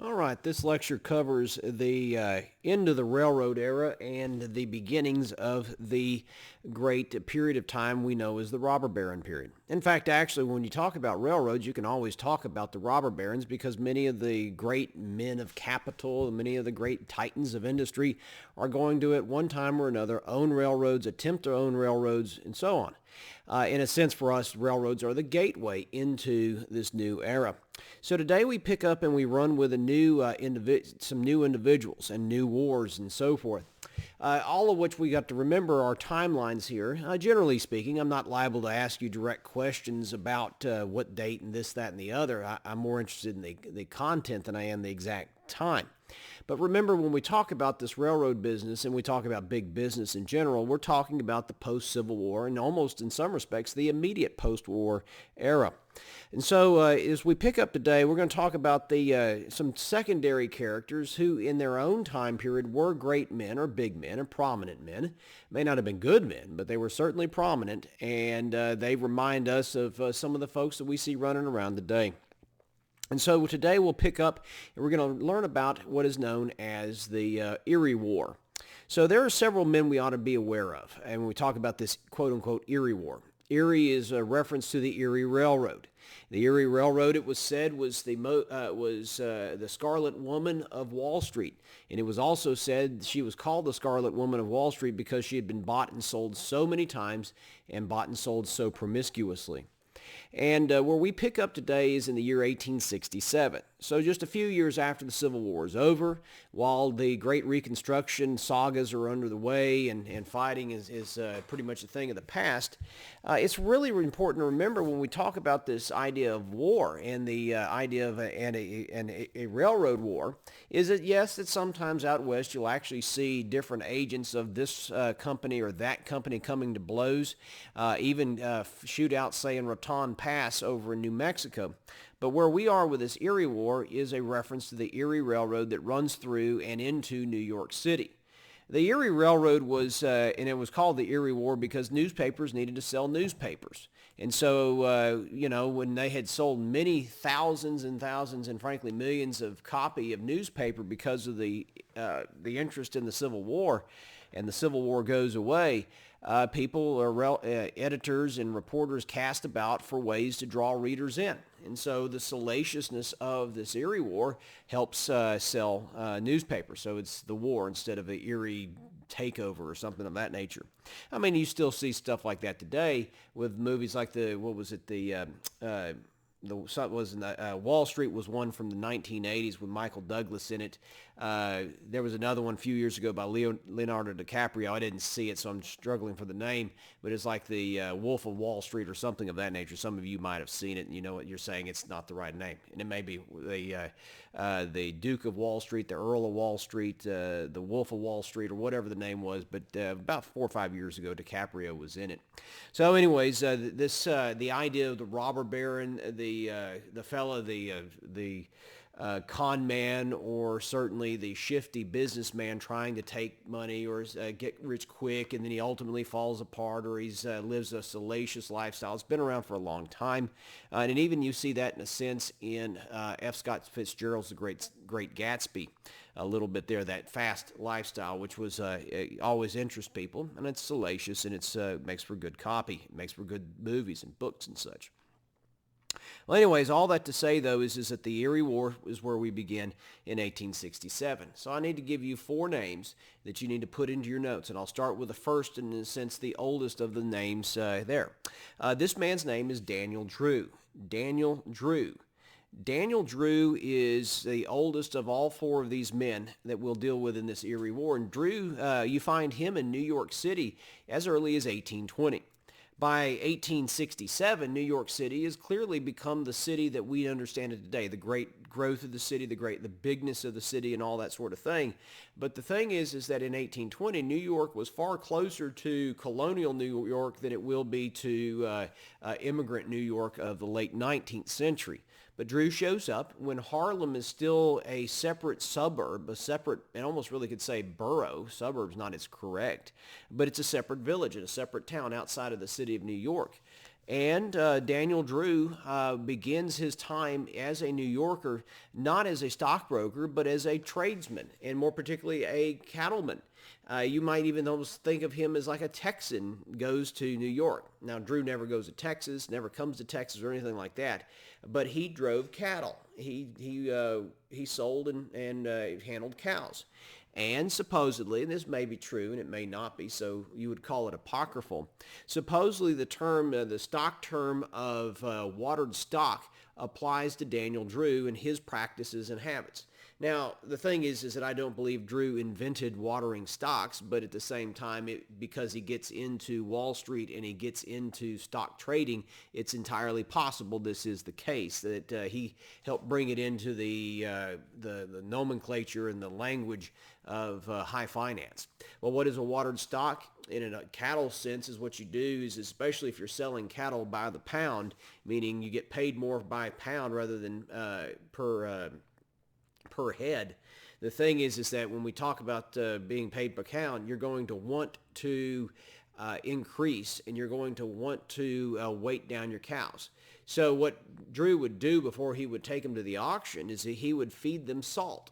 All right, this lecture covers the end of the railroad era and the beginnings of the great period of time we know as the robber baron period. In fact, actually, when you talk about railroads, you can always talk about the robber barons because many of the great men of capital, many of the great titans of industry are going to, at one time or another, own railroads, attempt to own railroads, and so on. In a sense, for us, railroads are the gateway into this new era. So today we pick up and we run with some new individuals and new wars and so forth. All of which we got to remember our timelines here. Generally speaking, I'm not liable to ask you direct questions about what date and this, that, and the other. I'm more interested in the content than I am the exact time. But remember, when we talk about this railroad business and we talk about big business in general, we're talking about the post-Civil War and almost in some respects the immediate post-war era. And so as we pick up today, we're going to talk about some secondary characters who in their own time period were great men or big men or prominent men. May not have been good men, but they were certainly prominent, and they remind us of some of the folks that we see running around today. And so today we'll pick up and we're going to learn about what is known as the Erie War. So there are several men we ought to be aware of, and when we talk about this quote-unquote Erie War. Erie is a reference to the Erie Railroad. The Erie Railroad, it was said, was the Scarlet Woman of Wall Street. And it was also said she was called the Scarlet Woman of Wall Street because she had been bought and sold so many times and bought and sold so promiscuously. And where we pick up today is in the year 1867. So just a few years after the Civil War is over, while the Great Reconstruction sagas are under the way and fighting is pretty much a thing of the past, it's really important to remember when we talk about this idea of war and the idea of a railroad war is that, yes, that sometimes out west you'll actually see different agents of this company or that company coming to blows, even shootouts, say, in Raton Pass over in New Mexico. But where we are with this Erie War is a reference to the Erie Railroad that runs through and into New York City. The Erie Railroad was, and it was called the Erie War because newspapers needed to sell newspapers. And so, when they had sold many thousands and thousands and frankly millions of copy of newspaper because of the interest in the Civil War, and the Civil War goes away, people or editors and reporters cast about for ways to draw readers in. And so the salaciousness of this Erie War helps sell newspapers. So it's the war instead of an Erie takeover or something of that nature. I mean, you still see stuff like that today with movies like Wall Street was one from the 1980s with Michael Douglas in it. There was another one a few years ago by Leonardo DiCaprio. I didn't see it, so I'm struggling for the name. But it's like the Wolf of Wall Street or something of that nature. Some of you might have seen it, and you know what you're saying. It's not the right name. And it may be the Duke of Wall Street, the Earl of Wall Street, the Wolf of Wall Street, or whatever the name was. But about 4 or 5 years ago, DiCaprio was in it. So anyways, the idea of the robber baron, the con man, or certainly the shifty businessman trying to take money or get rich quick, and then he ultimately falls apart, or he lives a salacious lifestyle. It's been around for a long time, and even you see that in a sense in F. Scott Fitzgerald's The Great Gatsby. A little bit there, that fast lifestyle, which was always interests people, and it's salacious, and it's makes for good copy, it makes for good movies and books and such. Well, anyways, all that to say, though, is that the Erie War is where we begin in 1867. So I need to give you 4 names that you need to put into your notes, and I'll start with the first and, in a sense, the oldest of the names there. This man's name is Daniel Drew. Daniel Drew. Daniel Drew is the oldest of all 4 of these men that we'll deal with in this Erie War. And Drew, you find him in New York City as early as 1820. By 1867, New York City has clearly become the city that we understand it today, the great growth of the city, the bigness of the city, and all that sort of thing. But the thing is that in 1820, New York was far closer to colonial New York than it will be to immigrant New York of the late 19th century. But Drew shows up when Harlem is still a separate suburb, and almost really could say borough. Suburb's not as correct, but it's a separate village and a separate town outside of the city of New York. And Daniel Drew begins his time as a New Yorker, not as a stockbroker, but as a tradesman, and more particularly a cattleman. You might even almost think of him as like a Texan goes to New York. Now, Drew never goes to Texas, never comes to Texas or anything like that, but he drove cattle. He sold and handled cows. And supposedly, and this may be true and it may not be, so you would call it apocryphal, supposedly the stock term of watered stock applies to Daniel Drew and his practices and habits. Now, the thing is that I don't believe Drew invented watering stocks, but at the same time, because he gets into Wall Street and he gets into stock trading, it's entirely possible this is the case, that he helped bring it into the nomenclature and the language of high finance. Well, what is a watered stock? In a cattle sense, is what you do is, especially if you're selling cattle by the pound, meaning you get paid more by pound rather than per head. The thing is that when we talk about being paid per pound, you're going to want to increase, and you're going to want to weight down your cows. So what Drew would do before he would take them to the auction is that he would feed them salt.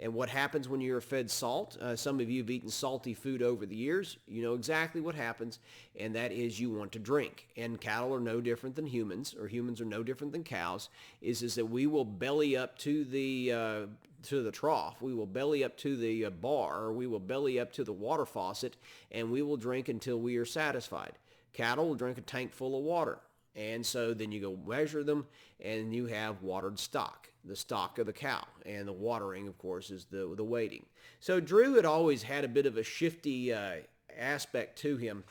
And what happens when you're fed salt? Some of you have eaten salty food over the years. You know exactly what happens, and that is you want to drink. And cattle are no different than humans, or humans are no different than cows, is that we will belly up to the trough. We will belly up to the bar, or we will belly up to the water faucet, and we will drink until we are satisfied. Cattle will drink a tank full of water. And so then you go measure them, and you have watered stock, the stock of the cow. And the watering, of course, is the weighting. So Drew had always had a bit of a shifty aspect to him.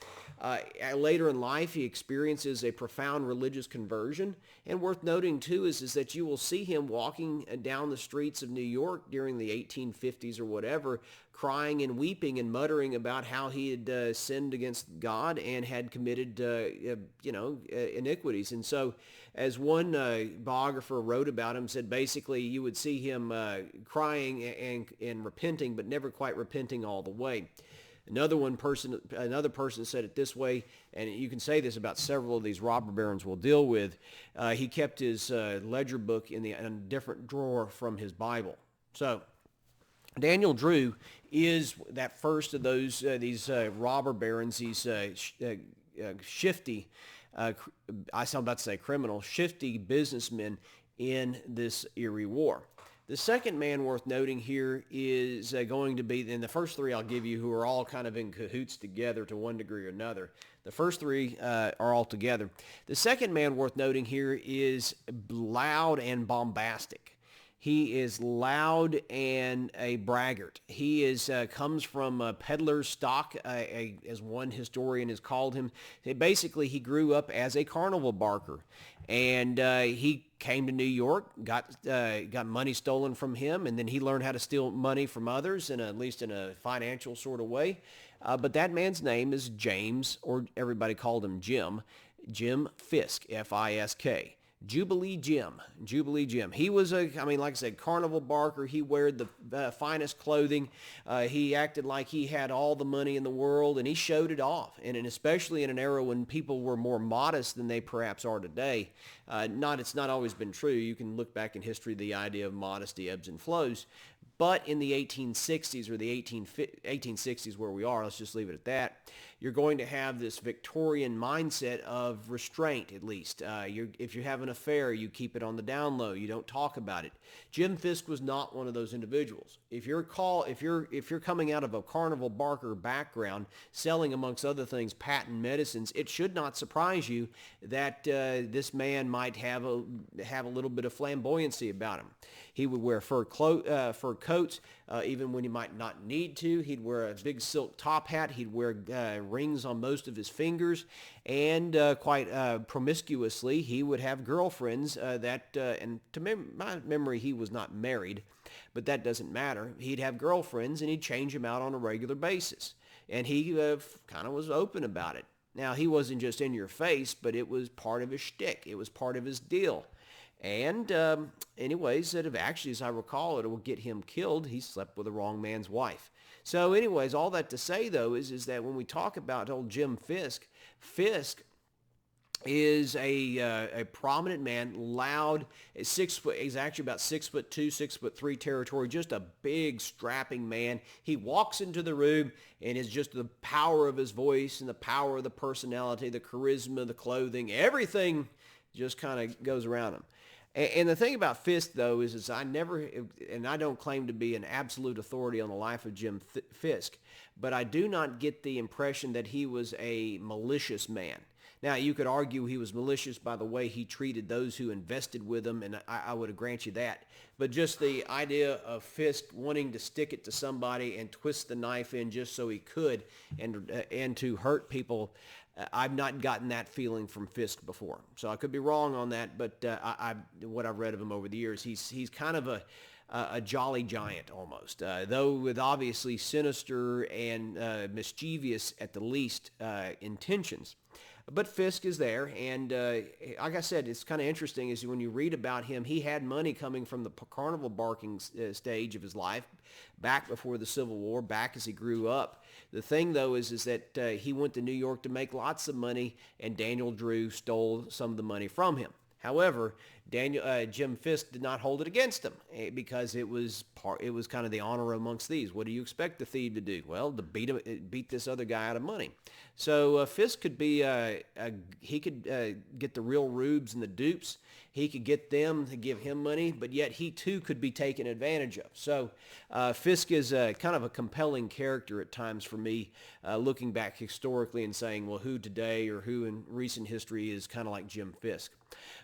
Later in life, he experiences a profound religious conversion. And worth noting, too, is that you will see him walking down the streets of New York during the 1850s or whatever, crying and weeping and muttering about how he had sinned against God and had committed, iniquities. And so, as one biographer wrote about him, said basically you would see him crying and repenting, but never quite repenting all the way. Another person said it this way, and you can say this about several of these robber barons we'll deal with. He kept his ledger book in a different drawer from his Bible. So Daniel Drew is that first of these robber barons, these shifty, I was about to say criminal, shifty businessmen in this Erie War. The second man worth noting here is going to be, and the first three I'll give you, who are all kind of in cahoots together to one degree or another. The first three are all together. The second man worth noting here is loud and bombastic. He is loud and a braggart. He comes from peddler's stock, as one historian has called him. Basically, he grew up as a carnival barker, and he came to New York, got money stolen from him, and then he learned how to steal money from others, at least in a financial sort of way. But that man's name is James, or everybody called him Jim Fisk, F-I-S-K. Jubilee Jim. He was like I said, carnival barker. He wore the finest clothing. He acted like he had all the money in the world, and he showed it off. And especially in an era when people were more modest than they perhaps are today. It's not always been true. You can look back in history, the idea of modesty ebbs and flows. But in the 1860s, or the 1860s where we are, let's just leave it at that, you're going to have this Victorian mindset of restraint, at least. If you have an affair, you keep it on the down low. You don't talk about it. Jim Fisk was not one of those individuals. If you're coming out of a carnival barker background, selling, amongst other things, patent medicines, it should not surprise you that this man might have a little bit of flamboyancy about him. He would wear fur coats, even when he might not need to. He'd wear a big silk top hat. He'd wear rings on most of his fingers, and quite promiscuously, he would have girlfriends and to my memory, he was not married, but that doesn't matter. He'd have girlfriends, and he'd change them out on a regular basis, and he kind of was open about it. Now, he wasn't just in your face, but it was part of his shtick. It was part of his deal. And anyways, as I recall, it will get him killed. He slept with the wrong man's wife. So anyways, all that to say, though, is that when we talk about old Jim Fisk is a prominent man, loud, 6 foot. He's actually about 6'2", 6'3" territory. Just a big, strapping man. He walks into the room, and it's just the power of his voice and the power of the personality, the charisma, the clothing, everything just kind of goes around him. And the thing about Fisk, though, is I never, and I don't claim to be an absolute authority on the life of Jim Fisk, but I do not get the impression that he was a malicious man. Now, you could argue he was malicious by the way he treated those who invested with him, and I would grant you that. But just the idea of Fisk wanting to stick it to somebody and twist the knife in just so he could and to hurt people, I've not gotten that feeling from Fisk before. So I could be wrong on that, but what I've read of him over the years, he's kind of a jolly giant almost, though with obviously sinister and mischievous at the least intentions. But Fisk is there, and like I said, it's kind of interesting is when you read about him, he had money coming from the carnival barking stage of his life, back before the Civil War, back as he grew up. The thing, though, is that he went to New York to make lots of money, and Daniel Drew stole some of the money from him. However, Jim Fisk did not hold it against him because it was kind of the honor amongst thieves. What do you expect the thief to do? Well, to beat this other guy out of money. So Fisk could be he could get the real rubes and the dupes. He could get them to give him money, but yet he too could be taken advantage of. So Fisk is kind of a compelling character at times for me, looking back historically and saying, well, who today or who in recent history is kind of like Jim Fisk.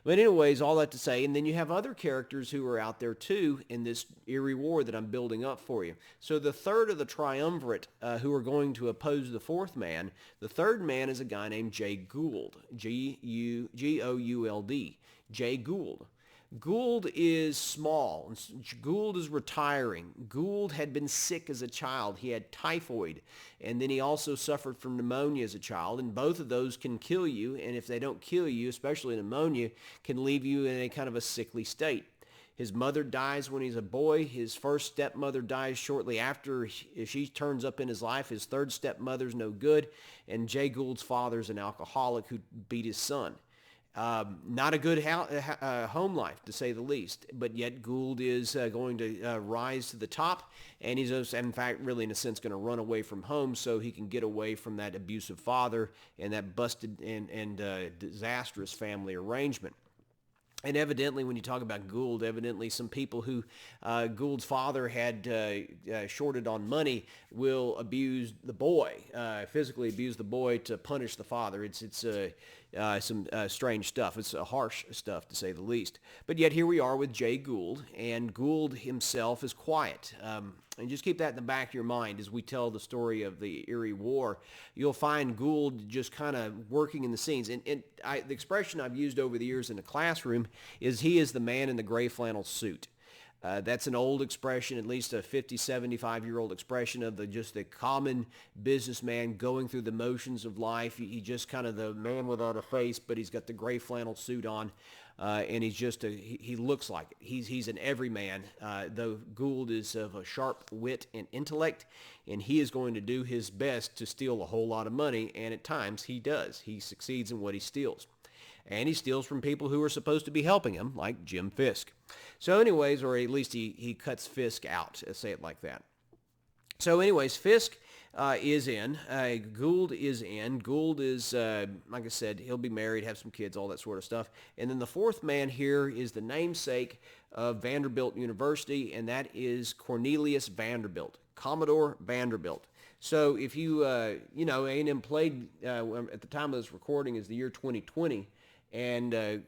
But anyways, all that to say, and then you have other characters who are out there too in this Erie War that I'm building up for you. So the third of the triumvirate who are going to oppose the fourth man, the third man is a guy named Jay Gould, G-O-U-L-D, Jay Gould. Gould is small. Gould is retiring. Gould had been sick as a child. He had typhoid, and then he also suffered from pneumonia as a child, and both of those can kill you, and if they don't kill you, especially pneumonia, can leave you in a kind of a sickly state. His mother dies when he's a boy. His first stepmother dies shortly after she turns up in his life. His third stepmother's no good, and Jay Gould's father's an alcoholic who beat his son. Not a good home life, to say the least, but yet Gould is going to rise to the top, and he's, in fact, really, in a sense, going to run away from home so he can get away from that abusive father and that busted and disastrous family arrangement. And evidently, when you talk about Gould, evidently some people who Gould's father had shorted on money will abuse the boy, physically abuse the boy to punish the father. It's some strange stuff. It's harsh stuff, to say the least. But yet here we are with Jay Gould, and Gould himself is quiet. And just keep that in the back of your mind as we tell the story of the Erie War. You'll find Gould just kind of working in the scenes. And the expression I've used over the years in the classroom is he is the man in the gray flannel suit. That's an old expression, at least a 50, 75-year-old expression of just the common businessman going through the motions of life. He just kind of the man without a face, but he's got the gray flannel suit on. And he's just he looks like it. He's an everyman, though Gould is of a sharp wit and intellect, and he is going to do his best to steal a whole lot of money, and at times he does. He succeeds in what he steals. And he steals from people who are supposed to be helping him, like Jim Fisk. So anyways, or at least he cuts Fisk out, say it like that. So anyways, Fisk is in. Gould is in. Gould is, like I said, he'll be married, have some kids, all that sort of stuff. And then the fourth man here is the namesake of Vanderbilt University, and that is Cornelius Vanderbilt, Commodore Vanderbilt. So if you, A&M played, at the time of this recording is the year 2020, and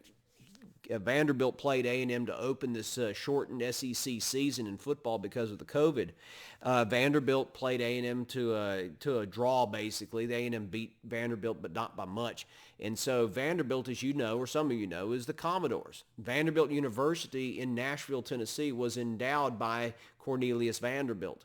Vanderbilt played A&M to open this shortened SEC season in football because of the COVID. Vanderbilt played A&M to a draw, basically. The A&M beat Vanderbilt, but not by much. And so Vanderbilt, as you know, or some of you know, is the Commodores. Vanderbilt University in Nashville, Tennessee, was endowed by Cornelius Vanderbilt.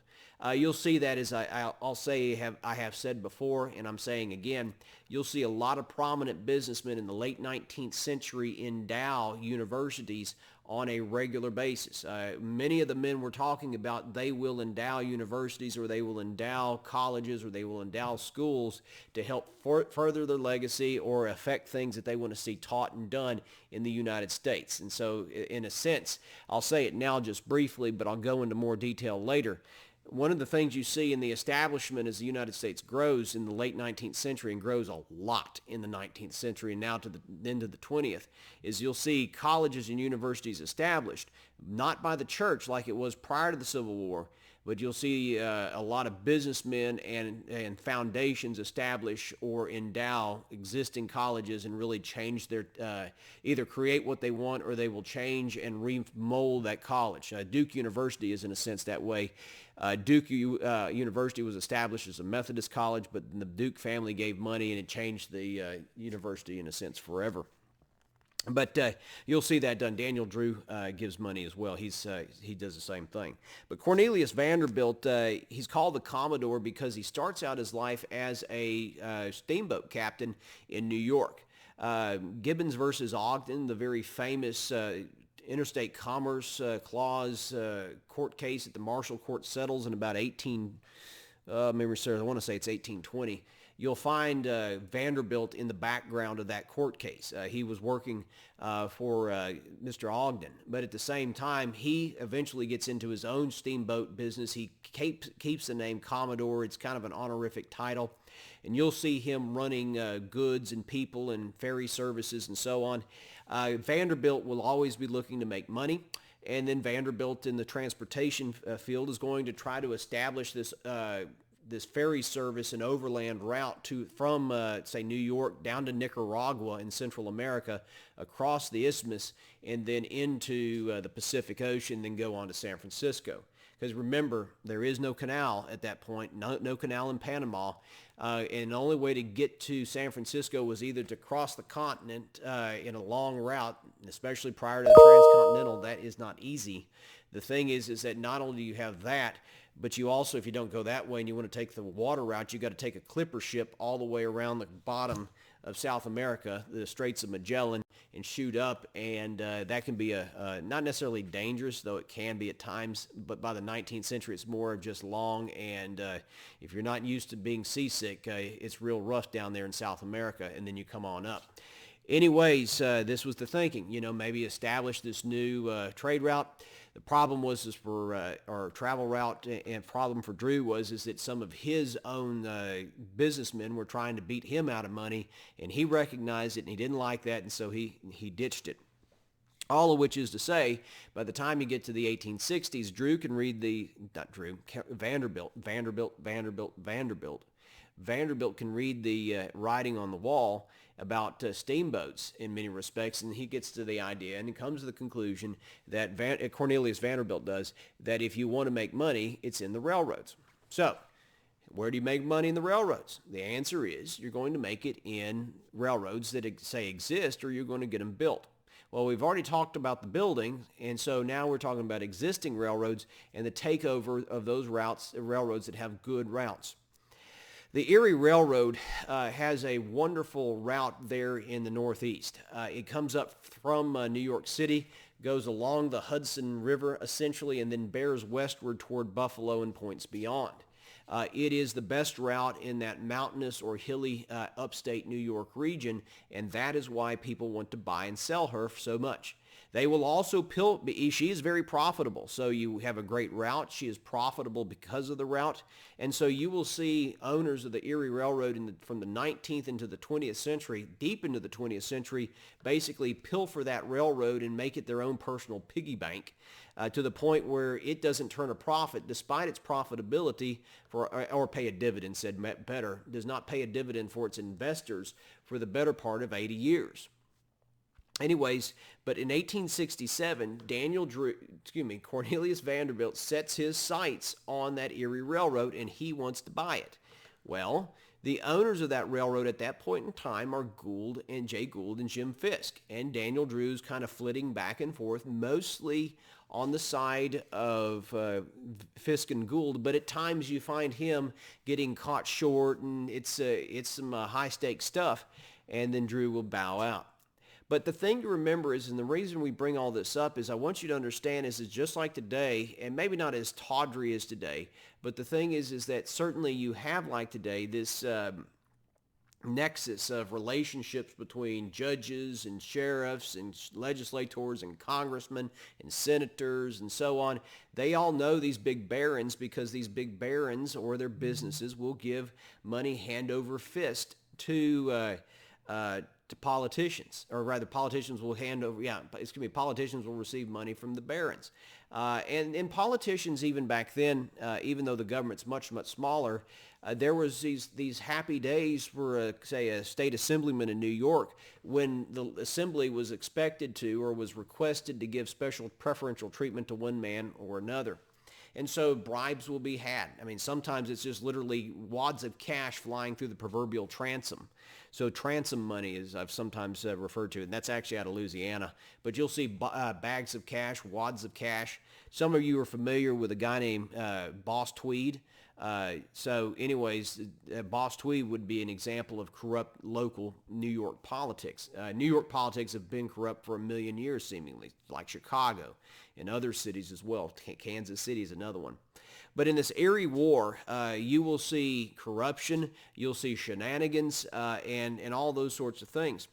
You'll see that, as I'll say, I have said before, and I'm saying again, you'll see a lot of prominent businessmen in the late 19th century endow universities on a regular basis. Many of the men we're talking about, they will endow universities, or they will endow colleges, or they will endow schools to help further their legacy or affect things that they want to see taught and done in the United States. And so in a sense, I'll say it now just briefly, but I'll go into more detail later. One of the things you see in the establishment as the United States grows in the late 19th century, and grows a lot in the 19th century and now to the end of the 20th, is you'll see colleges and universities established, not by the church like it was prior to the Civil War, but you'll see a lot of businessmen and foundations establish or endow existing colleges and really change their, either create what they want, or they will change and remold that college. Duke University is in a sense that way. Duke University was established as a Methodist college, but the Duke family gave money and it changed the university in a sense forever. But you'll see that done. Daniel Drew gives money as well. He does the same thing. But Cornelius Vanderbilt, he's called the Commodore because he starts out his life as a steamboat captain in New York. Gibbons versus Ogden, the very famous interstate commerce clause court case that the Marshall Court settles in about 1820. You'll find Vanderbilt in the background of that court case. He was working for Mr. Ogden, but at the same time, he eventually gets into his own steamboat business. He keeps the name Commodore. It's kind of an honorific title, and you'll see him running goods and people and ferry services and so on. Vanderbilt will always be looking to make money, and then Vanderbilt in the transportation field is going to try to establish this ferry service and overland route from say New York down to Nicaragua in Central America, across the isthmus, and then into the Pacific Ocean, then go on to San Francisco. Because remember, there is no canal at that point, no canal in Panama, and the only way to get to San Francisco was either to cross the continent in a long route, especially prior to the transcontinental. That is not easy. The thing is that not only do you have that, but you also, if you don't go that way and you want to take the water route, you got to take a clipper ship all the way around the bottom of South America, the Straits of Magellan, and shoot up, and that can be not necessarily dangerous, though it can be at times, but by the 19th century it's more of just long, and if you're not used to being seasick, it's real rough down there in South America, and then you come on up. Anyways, this was the thinking, maybe establish this new trade route. The problem was our travel route, and problem for Drew was that some of his own businessmen were trying to beat him out of money, and he recognized it, and he didn't like that, and so he ditched it. All of which is to say, by the time you get to the 1860s, Vanderbilt can read the writing on the wall about steamboats in many respects, and he gets to the idea and he comes to the conclusion that Cornelius Vanderbilt does, that if you want to make money, it's in the railroads. So where do you make money in the railroads? The answer is you're going to make it in railroads that say exist, or you're going to get them built. Well, we've already talked about the building, and so now we're talking about existing railroads and the takeover of those railroads that have good routes. The Erie Railroad has a wonderful route there in the Northeast. It comes up from New York City, goes along the Hudson River essentially, and then bears westward toward Buffalo and points beyond. It is the best route in that mountainous or hilly upstate New York region, and that is why people want to buy and sell her so much. They will also she is very profitable. So you have a great route. She is profitable because of the route. And so you will see owners of the Erie Railroad from the 19th into the 20th century, deep into the 20th century, basically pilfer that railroad and make it their own personal piggy bank, to the point where it doesn't turn a profit despite its profitability, or pay a dividend, said better, does not pay a dividend for its investors for the better part of 80 years. Anyways, but in 1867, Cornelius Vanderbilt sets his sights on that Erie Railroad, and he wants to buy it. Well, the owners of that railroad at that point in time are J. Gould and Jim Fisk, and Daniel Drew's kind of flitting back and forth, mostly on the side of Fisk and Gould, but at times you find him getting caught short, and it's some high-stakes stuff, and then Drew will bow out. But the thing to remember is, and the reason we bring all this up is I want you to understand is it's just like today, and maybe not as tawdry as today, but the thing is that certainly you have like today this nexus of relationships between judges and sheriffs and legislators and congressmen and senators and so on. They all know these big barons because these big barons or their businesses will give money hand over fist to politicians, or rather politicians will politicians will receive money from the barons. And politicians even back then, even though the government's much, much smaller, there was these happy days for, say, a state assemblyman in New York when the assembly was expected to or was requested to give special preferential treatment to one man or another. And so bribes will be had. I mean, sometimes it's just literally wads of cash flying through the proverbial transom. So transom money is I've sometimes referred to it, and that's actually out of Louisiana. But you'll see bags of cash, wads of cash. Some of you are familiar with a guy named Boss Tweed. So anyways, Boss Tweed would be an example of corrupt local New York politics. New York politics have been corrupt for a million years, seemingly, like Chicago and other cities as well. Kansas City is another one. But in this Erie War, you will see corruption, you'll see shenanigans, and all those sorts of things.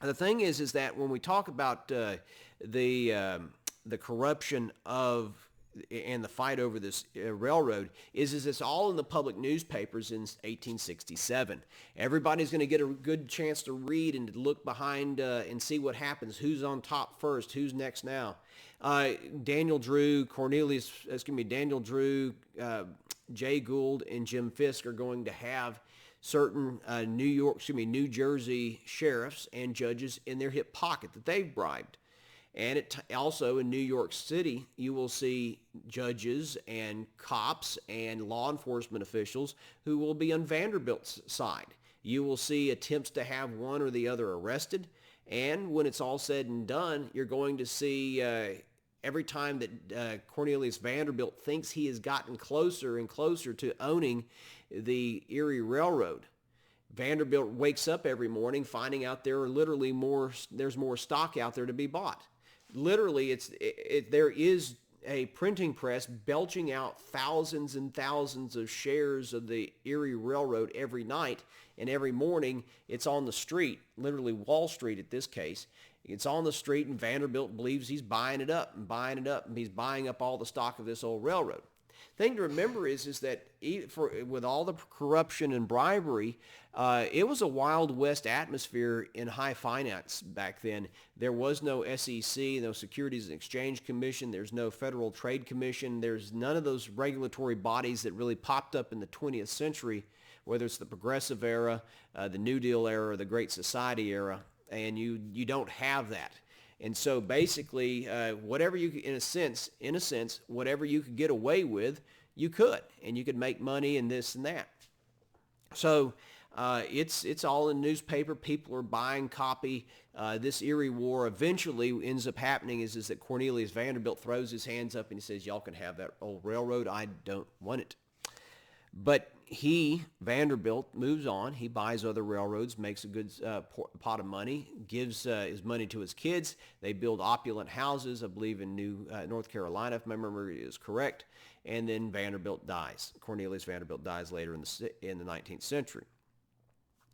The thing is that when we talk about the corruption of and the fight over this railroad is it's all in the public newspapers in 1867. Everybody's going to get a good chance to read and to look behind and see what happens, who's on top first, who's next now. Daniel Drew, Jay Gould, and Jim Fisk are going to have certain New Jersey sheriffs and judges in their hip pocket that they've bribed. And also in New York City, you will see judges and cops and law enforcement officials who will be on Vanderbilt's side. You will see attempts to have one or the other arrested. And when it's all said and done, you're going to see every time that Cornelius Vanderbilt thinks he has gotten closer and closer to owning the Erie Railroad, Vanderbilt wakes up every morning finding out there's more stock out there to be bought. Literally, there is a printing press belching out thousands and thousands of shares of the Erie Railroad every night, and every morning it's on the street, literally Wall Street at this case. It's on the street, and Vanderbilt believes he's buying it up, and he's buying up all the stock of this old railroad. Thing to remember is that with all the corruption and bribery, it was a Wild West atmosphere in high finance back then. There was no SEC, no Securities and Exchange Commission. There's no Federal Trade Commission. There's none of those regulatory bodies that really popped up in the 20th century, whether it's the Progressive era, the New Deal era, or the Great Society era, and you don't have that. And so basically, whatever you, in a sense, whatever you could get away with, you could, and you could make money and this and that. So it's all in the newspaper. People are buying copy. This Erie War eventually ends up happening is that Cornelius Vanderbilt throws his hands up and he says, "Y'all can have that old railroad. I don't want it." But Vanderbilt, moves on. He buys other railroads, makes a good pot of money, gives his money to his kids. They build opulent houses, I believe, in North Carolina, if my memory is correct. And then Vanderbilt dies. Cornelius Vanderbilt dies later in the 19th century.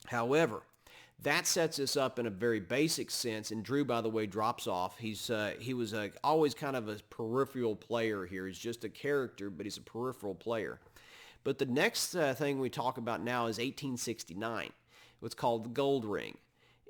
However, that sets us up in a very basic sense. And Drew, by the way, drops off. He was always kind of a peripheral player here. He's just a character, but he's a peripheral player. But the next thing we talk about now is 1869, what's called the Gold Ring.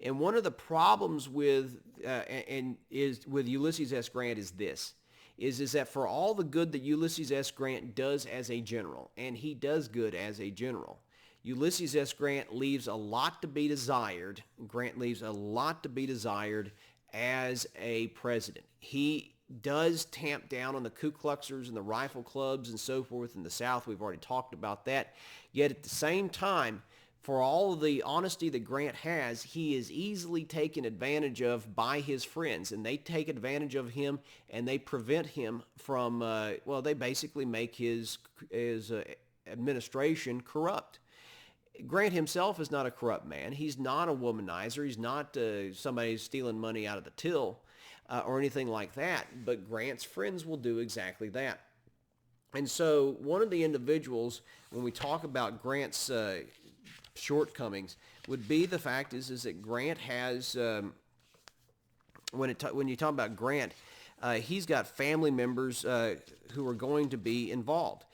And one of the problems with Ulysses S. Grant is this, is that for all the good that Ulysses S. Grant does as a general, and he does good as a general, Ulysses S. Grant leaves a lot to be desired. Grant leaves a lot to be desired as a president. He does tamp down on the Ku Kluxers and the rifle clubs and so forth in the South. We've already talked about that. Yet at the same time, for all of the honesty that Grant has, he is easily taken advantage of by his friends, and they take advantage of him and they prevent him from, they basically make his administration corrupt. Grant himself is not a corrupt man. He's not a womanizer. He's not somebody who's stealing money out of the till or anything like that. But Grant's friends will do exactly that. And so one of the individuals, when we talk about Grant's shortcomings, would be the fact is that Grant has, when you talk about Grant, he's got family members who are going to be involved.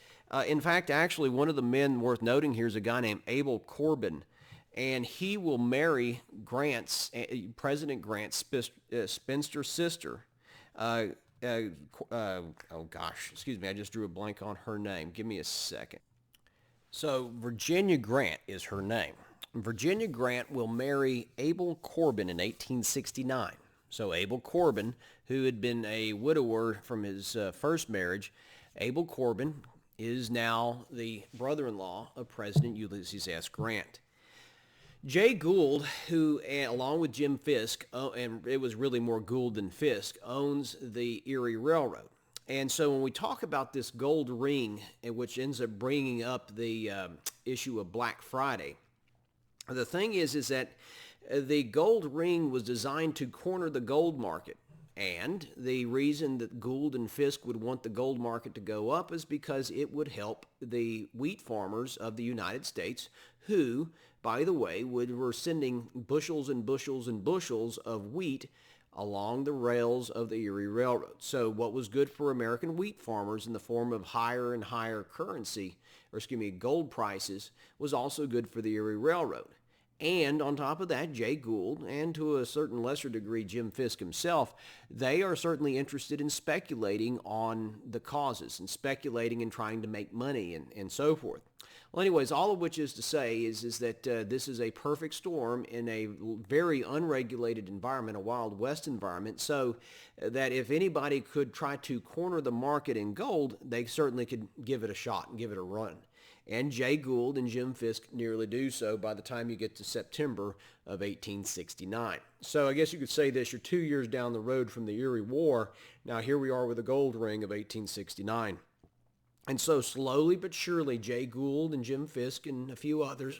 In fact, actually, one of the men worth noting here is a guy named Abel Corbin, and he will marry President Grant's spinster sister. Oh gosh, excuse me, I just drew a blank on her name. Give me a second. So Virginia Grant is her name. Virginia Grant will marry Abel Corbin in 1869. So Abel Corbin, who had been a widower from his first marriage, Abel Corbin is now the brother-in-law of President Ulysses S. Grant. Jay Gould, who, along with Jim Fisk, and it was really more Gould than Fisk, owns the Erie Railroad. And so when we talk about this gold ring, which ends up bringing up the issue of Black Friday, the thing is that the gold ring was designed to corner the gold market. And the reason that Gould and Fisk would want the gold market to go up is because it would help the wheat farmers of the United States who, by the way, were sending bushels and bushels and bushels of wheat along the rails of the Erie Railroad. So what was good for American wheat farmers in the form of higher and higher gold prices was also good for the Erie Railroad. And on top of that, Jay Gould, and to a certain lesser degree Jim Fisk himself, they are certainly interested in speculating on the causes and speculating and trying to make money and so forth. Well, anyways, all of which is to say is that this is a perfect storm in a very unregulated environment, a Wild West environment, so that if anybody could try to corner the market in gold, they certainly could give it a shot and give it a run. And Jay Gould and Jim Fisk nearly do so by the time you get to September of 1869. So I guess you could say this, you're 2 years down the road from the Erie War. Now here we are with the gold ring of 1869. And so slowly but surely, Jay Gould and Jim Fisk and a few others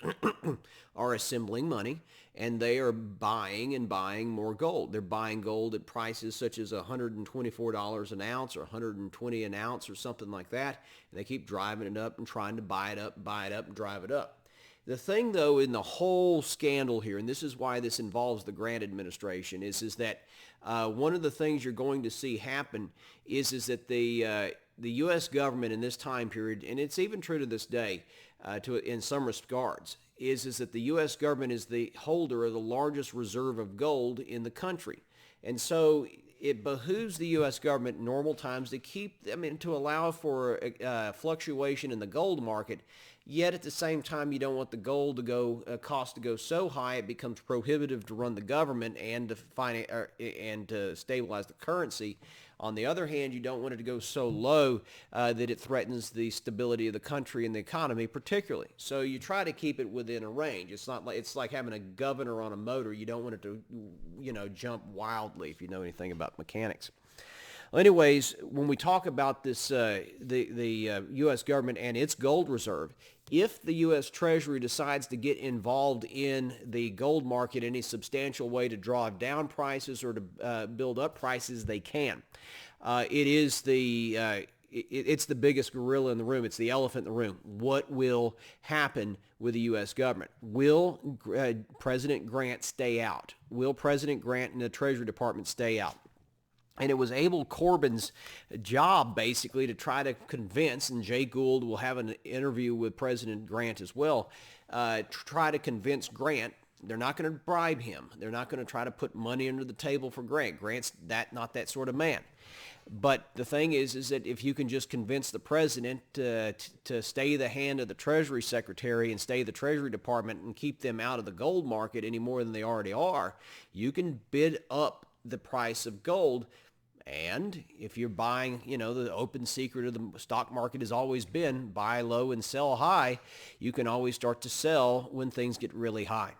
are assembling money, and they are buying and buying more gold. They're buying gold at prices such as $124 an ounce or $120 an ounce or something like that, and they keep driving it up and trying to buy it up, and drive it up. The thing, though, in the whole scandal here, and this is why this involves the Grant administration, is that one of the things you're going to see happen is that the U.S. government in this time period, and it's even true to this day, in some regards, is that the U.S. government is the holder of the largest reserve of gold in the country. And so it behooves the U.S. government in normal times to allow for fluctuation in the gold market, yet at the same time you don't want the gold cost to go so high it becomes prohibitive to run the government and to stabilize the currency. On the other hand, you don't want it to go so low that it threatens the stability of the country and the economy particularly. So you try to keep it within a range. It's like having a governor on a motor. You don't want it to, jump wildly if you know anything about mechanics. Well, anyways, when we talk about this, the U.S. government and its gold reserve, if the U.S. Treasury decides to get involved in the gold market in any substantial way to drive down prices or to build up prices, they can. It's the biggest gorilla in the room. It's the elephant in the room. What will happen with the U.S. government? Will President Grant stay out? Will President Grant and the Treasury Department stay out? And it was Abel Corbin's job, basically, to try to convince, and Jay Gould will have an interview with President Grant as well, try to convince Grant. They're not going to bribe him. They're not going to try to put money under the table for Grant. Grant's not that sort of man. But the thing is that if you can just convince the president to stay the hand of the Treasury Secretary and stay the Treasury Department and keep them out of the gold market any more than they already are, you can bid up the price of gold. And if you're buying, the open secret of the stock market has always been buy low and sell high, you can always start to sell when things get really high.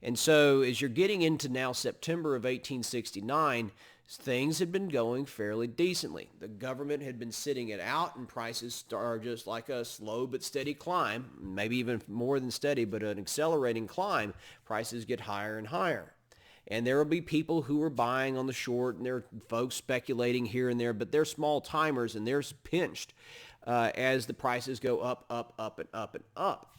And so as you're getting into now September of 1869, things had been going fairly decently. The government had been sitting it out, and prices are just like a slow but steady climb, maybe even more than steady, but an accelerating climb. Prices get higher and higher. And there will be people who are buying on the short, and there are folks speculating here and there, but they're small timers, and they're pinched as the prices go up, up, up, and up, and up.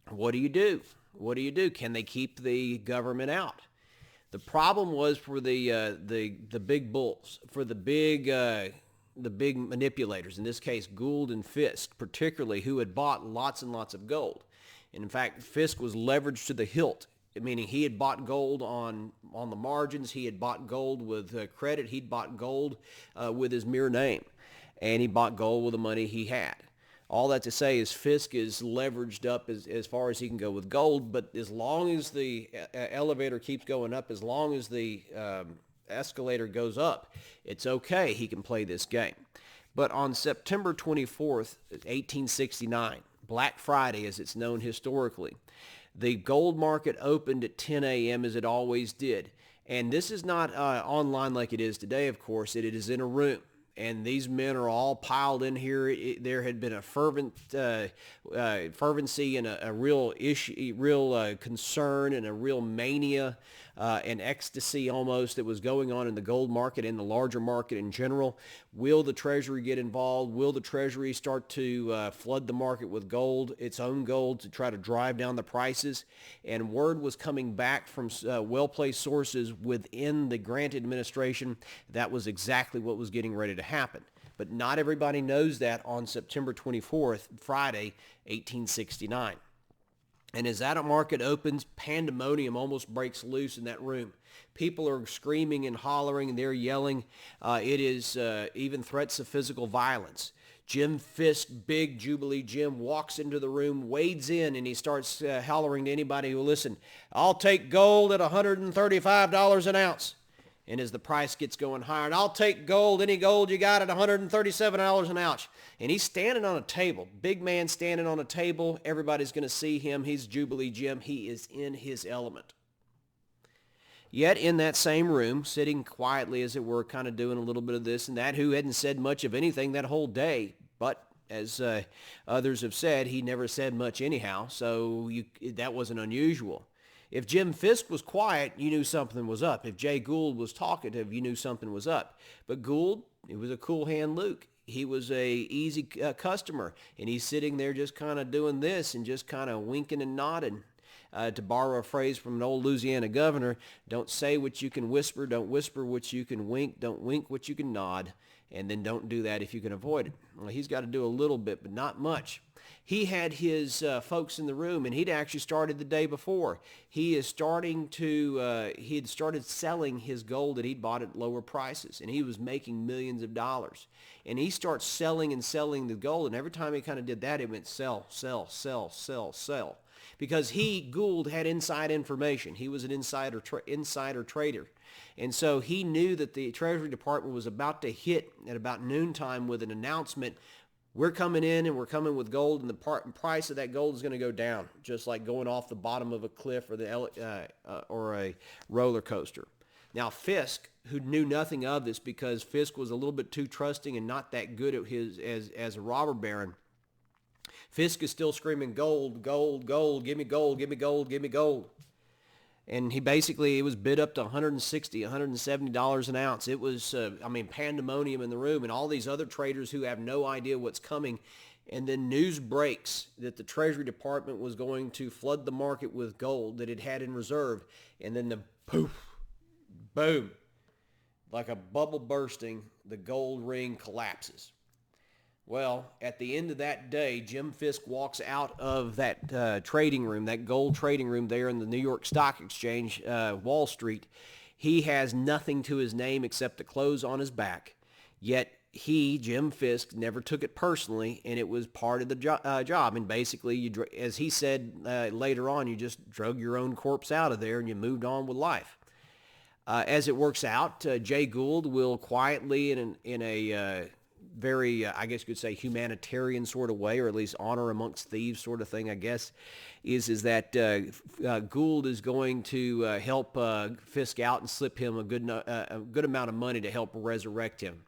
What do you do? What do you do? Can they keep the government out? The problem was for the big bulls, for the big manipulators, in this case Gould and Fisk particularly, who had bought lots and lots of gold. And in fact, Fisk was leveraged to the hilt, meaning he had bought gold on the margins. He had bought gold with credit. He'd bought gold with his mere name, and he bought gold with the money he had. All that to say is Fisk is leveraged up as far as he can go with gold, but as long as the elevator keeps going up, as long as the escalator goes up, it's okay. He can play this game. But on September 24th, 1869, Black Friday as it's known historically, the gold market opened at 10 a.m. as it always did. And this is not online like it is today, of course. It is in a room. And these men are all piled in here. There had been a fervency and a real issue, real concern and a real mania and ecstasy almost that was going on in the gold market and the larger market in general. Will the Treasury get involved? Will the Treasury start to flood the market with gold, its own gold, to try to drive down the prices? And word was coming back from well-placed sources within the Grant administration that was exactly what was getting ready to happen. But not everybody knows that on September 24th, Friday, 1869. And as that market opens, pandemonium almost breaks loose in that room. People are screaming and hollering, and they're yelling. It is even threats of physical violence. Jim Fisk, big Jubilee Jim, walks into the room, wades in, and he starts hollering to anybody who will listen, "I'll take gold at $135 an ounce." And as the price gets going higher, and "I'll take gold, any gold you got, at $137 an ounce." And he's standing on a table, big man standing on a table. Everybody's going to see him. He's Jubilee Jim. He is in his element. Yet in that same room, sitting quietly as it were, kind of doing a little bit of this and that, who hadn't said much of anything that whole day, but as others have said, he never said much anyhow, so that wasn't unusual. If Jim Fisk was quiet, you knew something was up. If Jay Gould was talkative, you knew something was up. But Gould, he was a cool hand Luke. He was a easy customer, and he's sitting there just kind of doing this and just kind of winking and nodding. To borrow a phrase from an old Louisiana governor, don't say what you can whisper, don't whisper what you can wink, don't wink what you can nod, and then don't do that if you can avoid it. Well, he's got to do a little bit, but not much. He had his folks in the room, and he'd actually started the day before. He had started selling his gold that he'd bought at lower prices, and he was making millions of dollars. And he starts selling and selling the gold, and every time he kind of did that, it went sell, sell, sell, sell, sell. Because Gould had inside information. He was an insider trader. And so he knew that the Treasury Department was about to hit at about noontime with an announcement, we're coming in and we're coming with gold, and the price of that gold is going to go down, just like going off the bottom of a cliff or a roller coaster. Now Fisk, who knew nothing of this because Fisk was a little bit too trusting and not that good at as a robber baron, Fisk is still screaming, gold, gold, gold, give me gold, give me gold, give me gold. And it was bid up to $160, $170 an ounce. It was, pandemonium in the room, and all these other traders who have no idea what's coming. And then news breaks that the Treasury Department was going to flood the market with gold that it had in reserve. And then the poof, boom, like a bubble bursting, the gold ring collapses. Well, at the end of that day, Jim Fisk walks out of that trading room, that gold trading room there in the New York Stock Exchange, Wall Street. He has nothing to his name except the clothes on his back. Yet he, Jim Fisk, never took it personally, and it was part of the job. And basically, as he said later on, you just drug your own corpse out of there and you moved on with life. As it works out, Jay Gould will quietly in a very, I guess you could say, humanitarian sort of way, or at least honor amongst thieves sort of thing, I guess, is that Gould is going to help Fisk out and slip him a good amount of money to help resurrect him.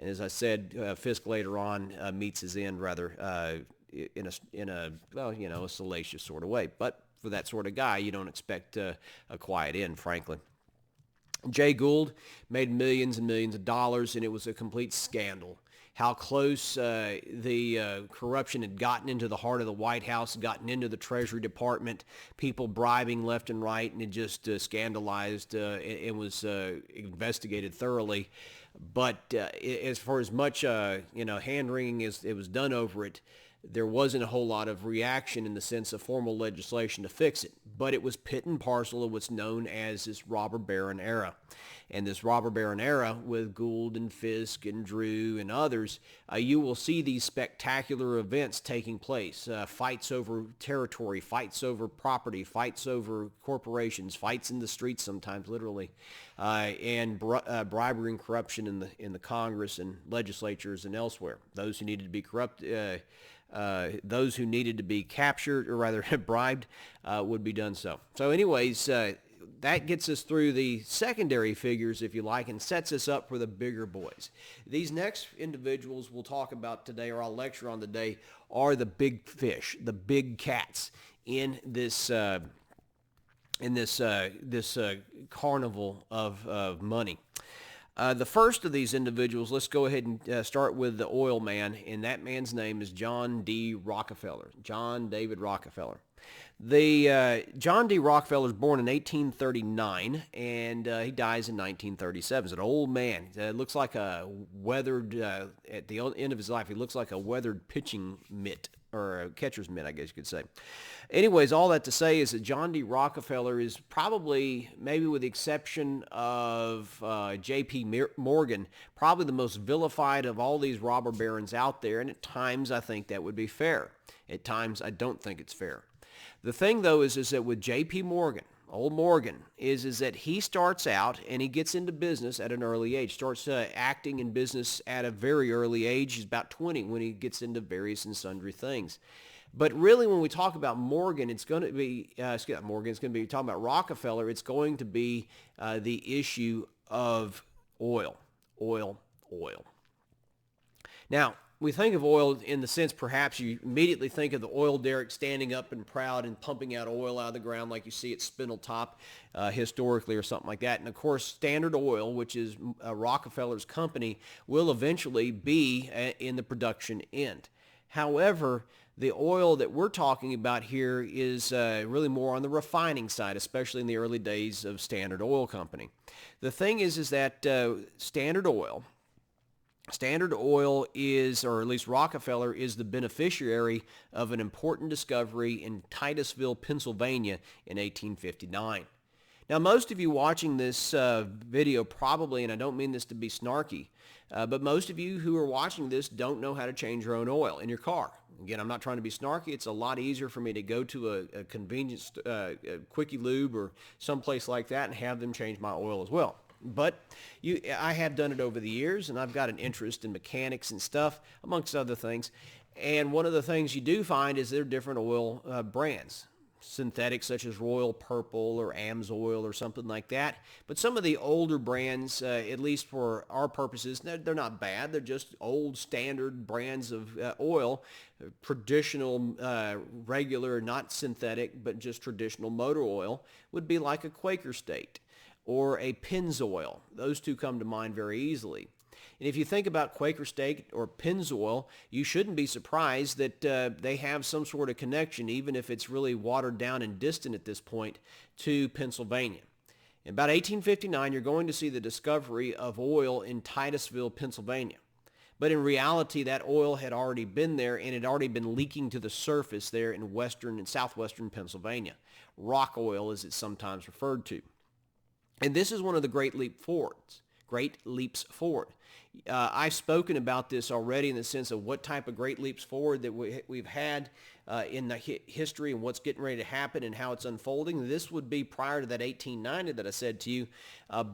And as I said, Fisk later on meets his end rather in a well, a salacious sort of way. But for that sort of guy, you don't expect a quiet end, frankly. Jay Gould made millions and millions of dollars, and it was a complete scandal. How close the corruption had gotten into the heart of the White House, gotten into the Treasury Department, people bribing left and right, and it just scandalized and was investigated thoroughly. But as far as much hand-wringing as it was done over it, there wasn't a whole lot of reaction in the sense of formal legislation to fix it. But it was part and parcel of what's known as this robber baron era. And this robber baron era with Gould and Fisk and Drew and others, you will see these spectacular events taking place. Fights over territory, fights over property, fights over corporations, fights in the streets sometimes, literally, and bribery and corruption in the Congress and legislatures and elsewhere. Those who needed to be those who needed to be captured, or rather bribed, would be done so. So anyways, that gets us through the secondary figures, if you like, and sets us up for the bigger boys. These next individuals we'll talk about today, or I'll lecture on today, are the big fish, the big cats in this carnival of money. The first of these individuals, let's go ahead and start with the oil man, and that man's name is John D. Rockefeller, John David Rockefeller. John D. Rockefeller was born in 1839, and he dies in 1937. He's an old man. Looks like a weathered, at the end of his life, he looks like a weathered pitching mitt, or a catcher's mitt, I guess you could say. Anyways, all that to say is that John D. Rockefeller is probably, maybe with the exception of J.P. Morgan, probably the most vilified of all these robber barons out there, and at times I think that would be fair. At times I don't think it's fair. The thing, though, is that with J.P. Morgan, old Morgan, is that he starts out and he gets into business at an early age, starts acting in business at a very early age. He's about 20 when he gets into various and sundry things. But really, when we talk about Morgan, it's going to be, it's going to be talking about Rockefeller, it's going to be the issue of oil. Now, we think of oil in the sense perhaps you immediately think of the oil derrick standing up and proud and pumping out oil out of the ground like you see at Spindletop historically or something like that. And of course, Standard Oil, which is Rockefeller's company, will eventually be in the production end. However, the oil that we're talking about here is really more on the refining side, especially in the early days of Standard Oil Company. The thing is that Standard Oil is, or at least Rockefeller, is the beneficiary of an important discovery in Titusville, Pennsylvania in 1859. Now, most of you watching this video probably, and I don't mean this to be snarky, but most of you who are watching this don't know how to change your own oil in your car. Again, I'm not trying to be snarky. It's a lot easier for me to go to a convenience Quickie Lube or someplace like that and have them change my oil as well. But I have done it over the years, and I've got an interest in mechanics and stuff, amongst other things. And one of the things you do find is there are different oil brands, synthetic such as Royal Purple or Amsoil or something like that. But some of the older brands, at least for our purposes, they're not bad. They're just old standard brands of oil, traditional, regular, not synthetic, but just traditional motor oil would be like a Quaker State or a Pennzoil. Those two come to mind very easily. And if you think about Quaker State or Pennzoil, you shouldn't be surprised that they have some sort of connection, even if it's really watered down and distant at this point, to Pennsylvania. In about 1859, you're going to see the discovery of oil in Titusville, Pennsylvania. But in reality, that oil had already been there and had already been leaking to the surface there in western and southwestern Pennsylvania. Rock oil, as it's sometimes referred to. And this is one of the great leap forwards. great leaps forward. I've spoken about this already in the sense of what type of great leaps forward that we've had in the history and what's getting ready to happen and how it's unfolding. This would be prior to that 1890 that I said to you,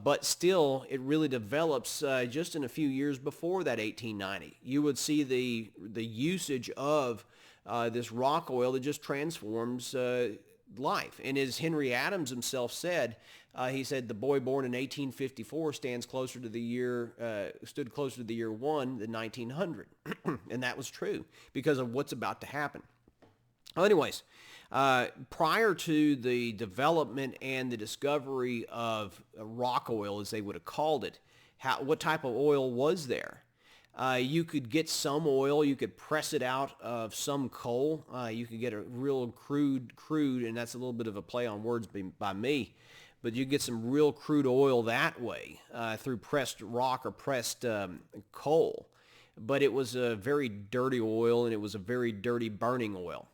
but still it really develops just in a few years before that 1890. You would see the usage of this rock oil that just transforms life. And as Henry Adams himself said, he said the boy born in 1854 stood closer to the year 1 than 1900. And that was true because of what's about to happen. Well, anyways, prior to the development and the discovery of rock oil, as they would have called it, what type of oil was there? You could get some oil. You could press it out of some coal. You could get a real crude, and that's a little bit of a play on words by me. But you get some real crude oil that way through pressed rock or pressed coal. But it was a very dirty oil, and it was a very dirty burning oil.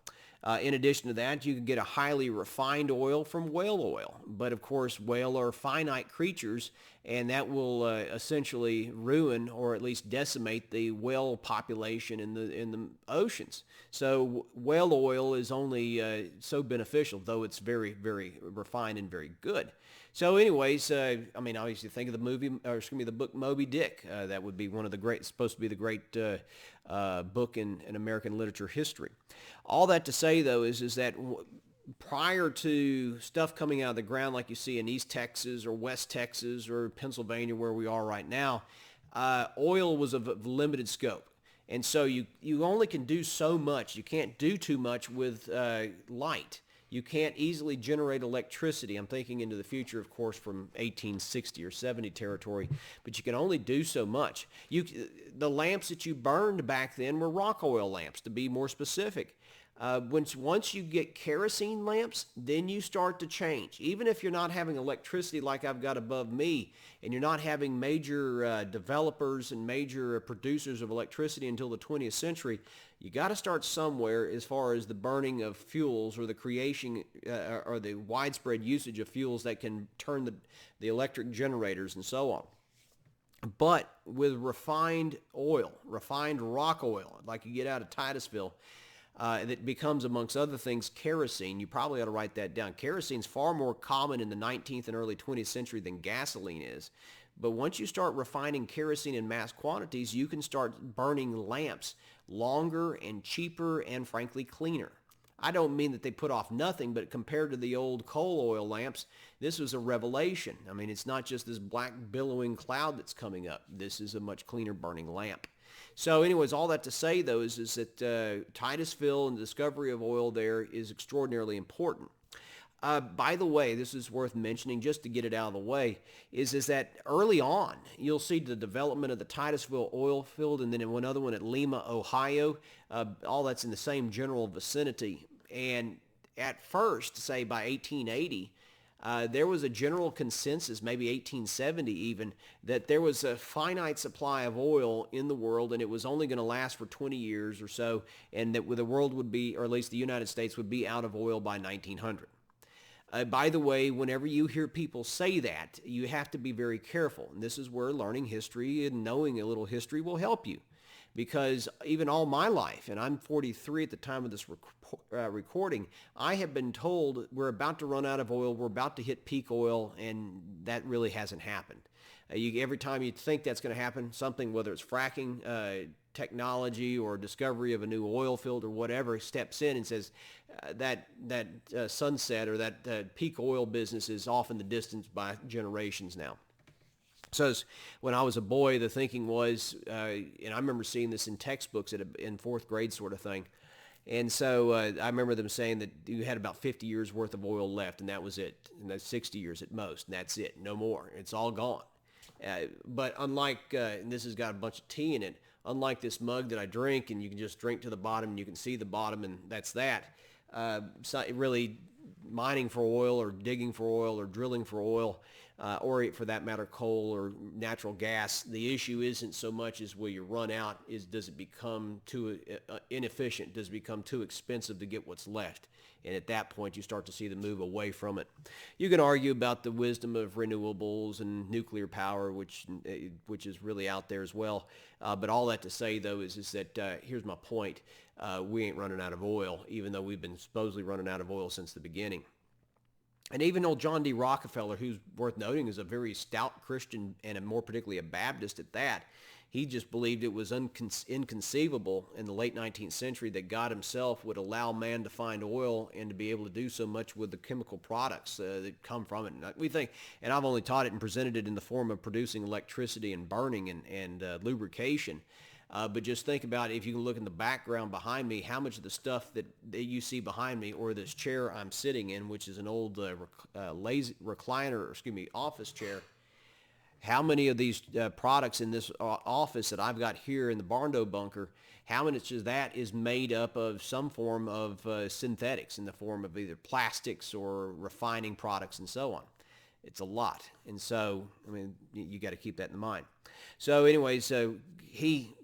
In addition to that, you can get a highly refined oil from whale oil. But of course, whale are finite creatures, and that will essentially ruin or at least decimate the whale population in the oceans. So whale oil is only so beneficial, though it's very, very refined and very good. So anyways, obviously think of the book Moby Dick. That would be one of the supposed to be the great book in American literature history. All that to say, though, is that prior to stuff coming out of the ground like you see in East Texas or West Texas or Pennsylvania where we are right now, oil was of limited scope. And so you only can do so much. You can't do too much with light. You can't easily generate electricity. I'm thinking into the future, of course, from 1860 or 70 territory, but you can only do so much. The lamps that you burned back then were rock oil lamps, to be more specific. Once you get kerosene lamps, then you start to change. Even if you're not having electricity like I've got above me, and you're not having major developers and major producers of electricity until the 20th century, you got to start somewhere as far as the burning of fuels or the creation or the widespread usage of fuels that can turn the electric generators and so on. But with refined oil, refined rock oil, like you get out of Titusville, that becomes, amongst other things, kerosene. You probably ought to write that down. Kerosene is far more common in the 19th and early 20th century than gasoline is. But once you start refining kerosene in mass quantities, you can start burning lamps longer and cheaper and, frankly, cleaner. I don't mean that they put off nothing, but compared to the old coal oil lamps, this was a revelation. I mean, it's not just this black billowing cloud that's coming up. This is a much cleaner burning lamp. So anyways, all that to say, though, is that Titusville and the discovery of oil there is extraordinarily important. By the way, this is worth mentioning just to get it out of the way, is that early on, you'll see the development of the Titusville oil field and then another one at Lima, Ohio. All that's in the same general vicinity. And at first, say by 1880, there was a general consensus, maybe 1870 even, that there was a finite supply of oil in the world and it was only going to last for 20 years or so, and that the world would be, or at least the United States would be out of oil by 1900. By the way, whenever you hear people say that, you have to be very careful. And this is where learning history and knowing a little history will help you. Because even all my life, and I'm 43 at the time of this recording, I have been told we're about to run out of oil, we're about to hit peak oil, and that really hasn't happened. Every time you think that's going to happen, something, whether it's fracking technology or discovery of a new oil field or whatever, steps in and says that sunset or that peak oil business is off in the distance by generations now. So when I was a boy, the thinking was, and I remember seeing this in textbooks in fourth grade sort of thing, and so I remember them saying that you had about 50 years worth of oil left, and that was it, and that's 60 years at most, and that's it, no more. It's all gone. But unlike, and this has got a bunch of tea in it, unlike this mug that I drink, and you can just drink to the bottom, and you can see the bottom, and that's that, so really mining for oil or digging for oil or drilling for oil or for that matter, coal or natural gas. The issue isn't so much as will you run out, does it become too inefficient? Does it become too expensive to get what's left? And at that point, you start to see the move away from it. You can argue about the wisdom of renewables and nuclear power, which is really out there as well. But all that to say, though, is that here's my point. We ain't running out of oil, even though we've been supposedly running out of oil since the beginning. And even old John D. Rockefeller, who's worth noting is a very stout Christian and more particularly a Baptist at that, he just believed it was inconceivable in the late 19th century that God himself would allow man to find oil and to be able to do so much with the chemical products that come from it. And we think, and I've only taught it and presented it in the form of producing electricity and burning and lubrication. But just think about it, if you can look in the background behind me, how much of the stuff that you see behind me, or this chair I'm sitting in, which is an old office chair, how many of these products in this office that I've got here in the Barndo bunker, how much of that is made up of some form of synthetics in the form of either plastics or refining products and so on? It's a lot. And so, I mean, you got to keep that in mind. So anyway,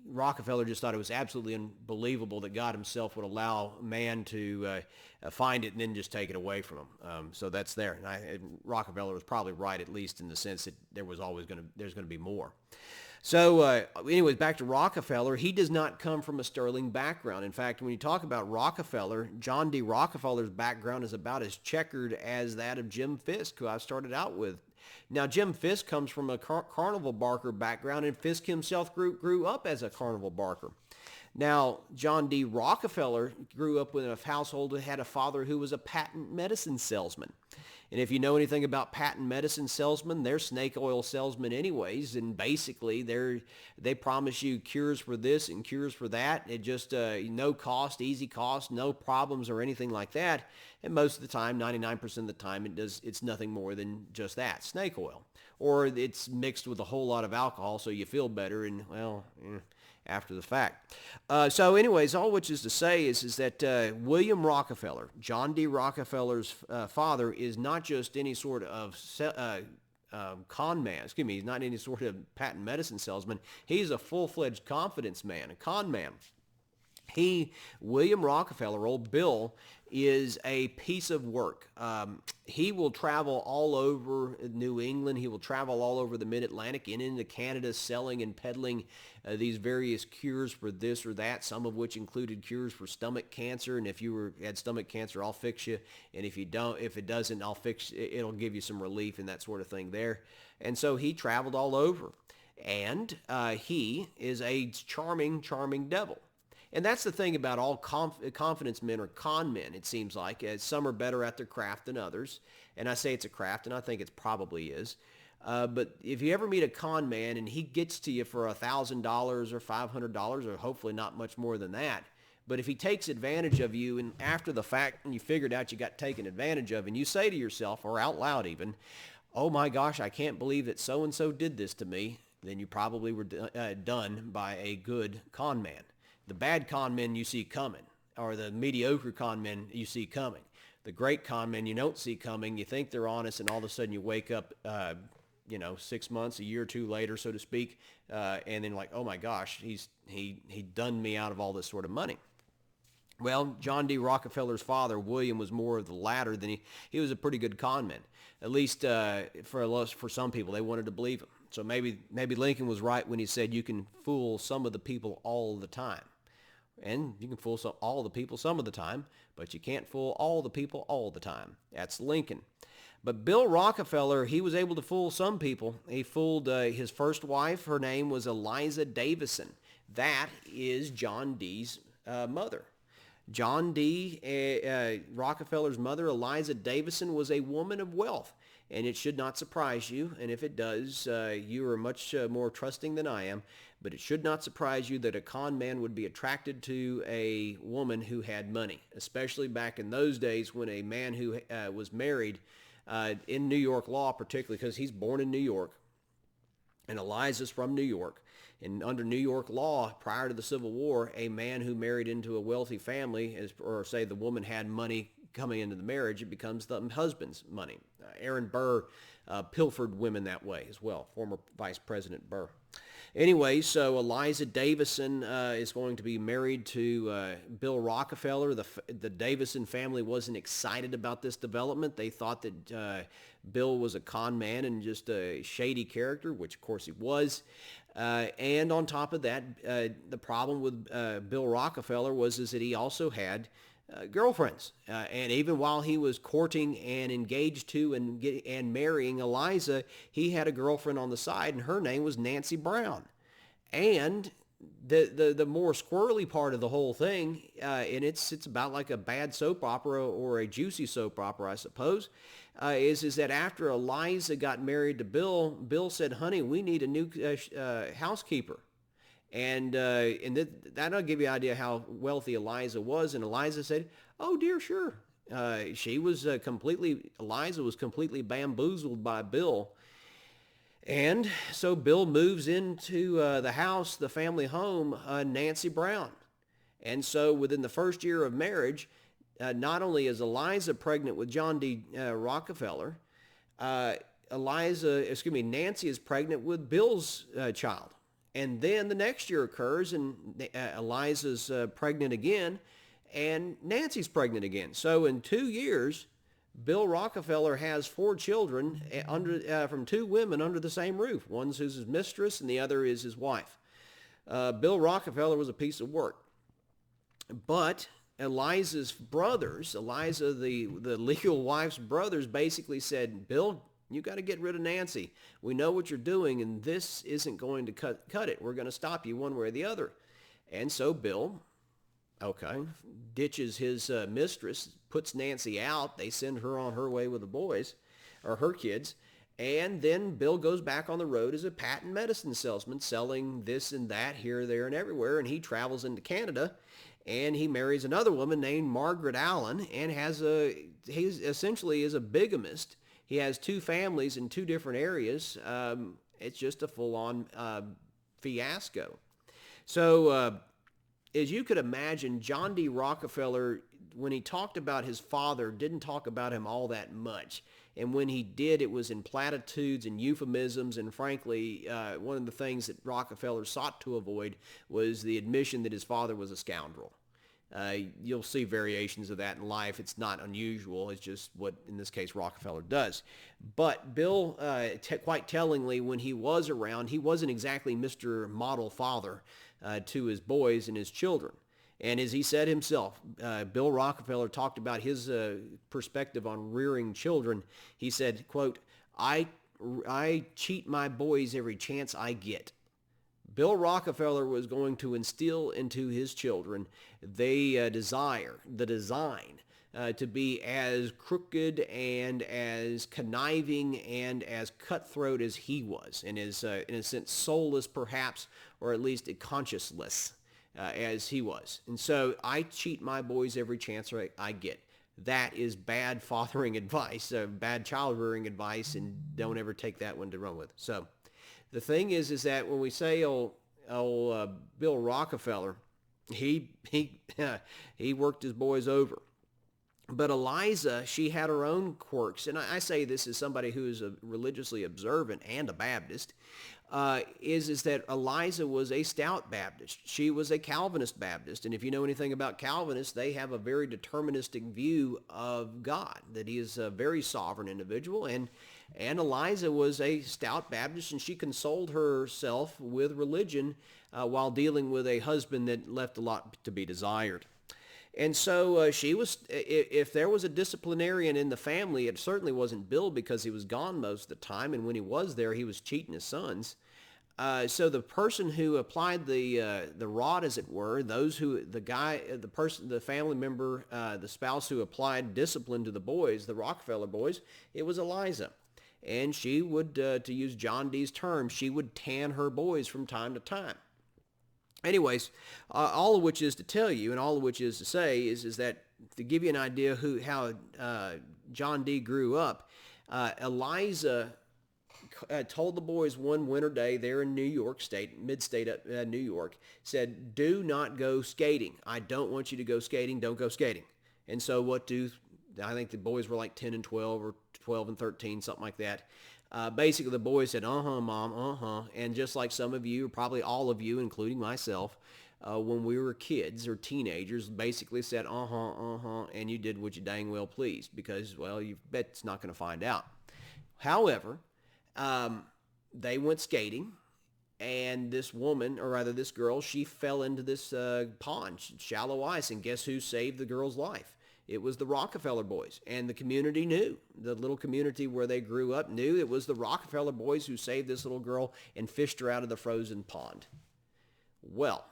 Rockefeller just thought it was absolutely unbelievable that God himself would allow man to find it and then just take it away from him. So that's there. And Rockefeller was probably right, at least in the sense that there's going to be more. So anyways, back to Rockefeller. He does not come from a sterling background. In fact, when you talk about Rockefeller, John D. Rockefeller's background is about as checkered as that of Jim Fisk, who I started out with. Now, Jim Fisk comes from a carnival barker background, and Fisk himself grew up as a carnival barker. Now, John D. Rockefeller grew up in a household that had a father who was a patent medicine salesman. And if you know anything about patent medicine salesmen, they're snake oil salesmen anyways. And basically, they promise you cures for this and cures for that. It just no cost, easy cost, no problems or anything like that. And most of the time, 99% of the time, it's nothing more than just that, snake oil. Or it's mixed with a whole lot of alcohol so you feel better and, well, after the fact. So anyways, all which is to say is that William Rockefeller, John D. Rockefeller's father, is not just any sort of con man. He's not any sort of patent medicine salesman. He's a full-fledged confidence man, a con man. William Rockefeller, old Bill, is a piece of work. He will travel all over New England. He will travel all over the mid-Atlantic and into Canada selling and peddling these various cures for this or that, some of which included cures for stomach cancer. And if you had stomach cancer, I'll fix you. And if it doesn't, I'll fix it. It'll give you some relief and that sort of thing there. And so he traveled all over. And he is a charming, charming devil. And that's the thing about all confidence men or con men, it seems like. Some are better at their craft than others. And I say it's a craft, and I think it probably is. But if you ever meet a con man and he gets to you for $1,000 or $500 or hopefully not much more than that, but if he takes advantage of you and after the fact and you figured out you got taken advantage of and you say to yourself, or out loud even, oh my gosh, I can't believe that so-and-so did this to me, then you probably were done by a good con man. The bad con men you see coming, or the mediocre con men you see coming. The great con men you don't see coming. You think they're honest, and all of a sudden you wake up, 6 months, a year or two later, so to speak, and then like, oh my gosh, he done me out of all this sort of money. Well, John D. Rockefeller's father, William, was more of the latter than he was a pretty good con man. At least for some people, they wanted to believe him. So maybe Lincoln was right when he said you can fool some of the people all the time. And you can fool all the people some of the time, but you can't fool all the people all the time. That's Lincoln. But Bill Rockefeller, he was able to fool some people. He fooled his first wife. Her name was Eliza Davison. That is John D.'s mother. John D. Rockefeller's mother, Eliza Davison, was a woman of wealth. And it should not surprise you, and if it does, you are much more trusting than I am, but it should not surprise you that a con man would be attracted to a woman who had money, especially back in those days when a man who was married in New York law, particularly because he's born in New York, and Eliza's from New York. And under New York law, prior to the Civil War, a man who married into a wealthy family, or say the woman had money coming into the marriage, it becomes the husband's money. Aaron Burr pilfered women that way as well, former Vice President Burr. Anyway, so Eliza Davison is going to be married to Bill Rockefeller. The Davison family wasn't excited about this development. They thought that Bill was a con man and just a shady character, which of course he was. And on top of that, the problem with Bill Rockefeller was that he also had girlfriends. And even while he was courting and engaged to and marrying Eliza, he had a girlfriend on the side, and her name was Nancy Brown. And the more squirrely part of the whole thing, and it's about like a bad soap opera or a juicy soap opera, I suppose, is that after Eliza got married to Bill, Bill said, "Honey, we need a new housekeeper." And that'll give you an idea how wealthy Eliza was. And Eliza said, "Oh dear, sure." Eliza was completely bamboozled by Bill. And so Bill moves into the house, the family home, Nancy Brown. And so within the first year of marriage, not only is Eliza pregnant with John D. Rockefeller, Nancy is pregnant with Bill's child. And then the next year occurs, and Eliza's pregnant again, and Nancy's pregnant again. So in 2 years, Bill Rockefeller has 4 children from 2 women under the same roof. One's his mistress, and the other is his wife. Bill Rockefeller was a piece of work. But Eliza's brothers, the legal wife's brothers, basically said, "Bill, you got to get rid of Nancy. We know what you're doing, and this isn't going to cut it. We're going to stop you one way or the other." And so Bill, ditches his mistress, puts Nancy out. They send her on her way with the boys, or her kids. And then Bill goes back on the road as a patent medicine salesman, selling this and that here, there, and everywhere. And he travels into Canada, and he marries another woman named Margaret Allen, and he essentially is a bigamist. He has 2 families in 2 different areas. It's just a full-on fiasco. So as you could imagine, John D. Rockefeller, when he talked about his father, didn't talk about him all that much. And when he did, it was in platitudes and euphemisms. And frankly, one of the things that Rockefeller sought to avoid was the admission that his father was a scoundrel. You'll see variations of that in life. It's not unusual. It's just what, in this case, Rockefeller does. But Bill, quite tellingly, when he was around, he wasn't exactly Mr. Model Father to his boys and his children. And as he said himself, Bill Rockefeller talked about his perspective on rearing children. He said, quote, I cheat my boys every chance I get." Bill Rockefeller was going to instill into his children the design to be as crooked and as conniving and as cutthroat as he was, and as, in a sense, soulless perhaps, or at least conscienceless as he was. And so, "I cheat my boys every chance I get." That is bad fathering advice, bad child rearing advice, and don't ever take that one to run with. So the thing is that when we say Bill Rockefeller, he worked his boys over. But Eliza, she had her own quirks. And I say this as somebody who is religiously observant and a Baptist, is that Eliza was a stout Baptist. She was a Calvinist Baptist. And if you know anything about Calvinists, they have a very deterministic view of God, that he is a very sovereign individual. And Eliza was a stout Baptist, and she consoled herself with religion while dealing with a husband that left a lot to be desired. And so she was, if there was a disciplinarian in the family, it certainly wasn't Bill, because he was gone most of the time. And when he was there, he was cheating his sons. So the person who applied the rod, as it were, the family member, the spouse who applied discipline to the boys, the Rockefeller boys, it was Eliza. And she would, to use John D's term, she would tan her boys from time to time. Anyways, all of which is to tell you, and all of which is to say, is that to give you an idea how John D. grew up, Eliza told the boys one winter day there in New York State, mid-state New York, said, "Do not go skating. I don't want you to go skating. Don't go skating." And so what do I think the boys were like 10 and 12 or 12 and 13, something like that. Basically, the boys said, uh-huh, Mom, uh-huh. And just like some of you, probably all of you, including myself, when we were kids or teenagers, basically said, uh-huh, uh-huh, and you did what you dang well pleased because, well, you bet it's not going to find out. However, they went skating, and this woman, or rather this girl, she fell into this pond, shallow ice, and guess who saved the girl's life? It was the Rockefeller boys, and the community knew. The little community where they grew up knew it was the Rockefeller boys who saved this little girl and fished her out of the frozen pond. Well,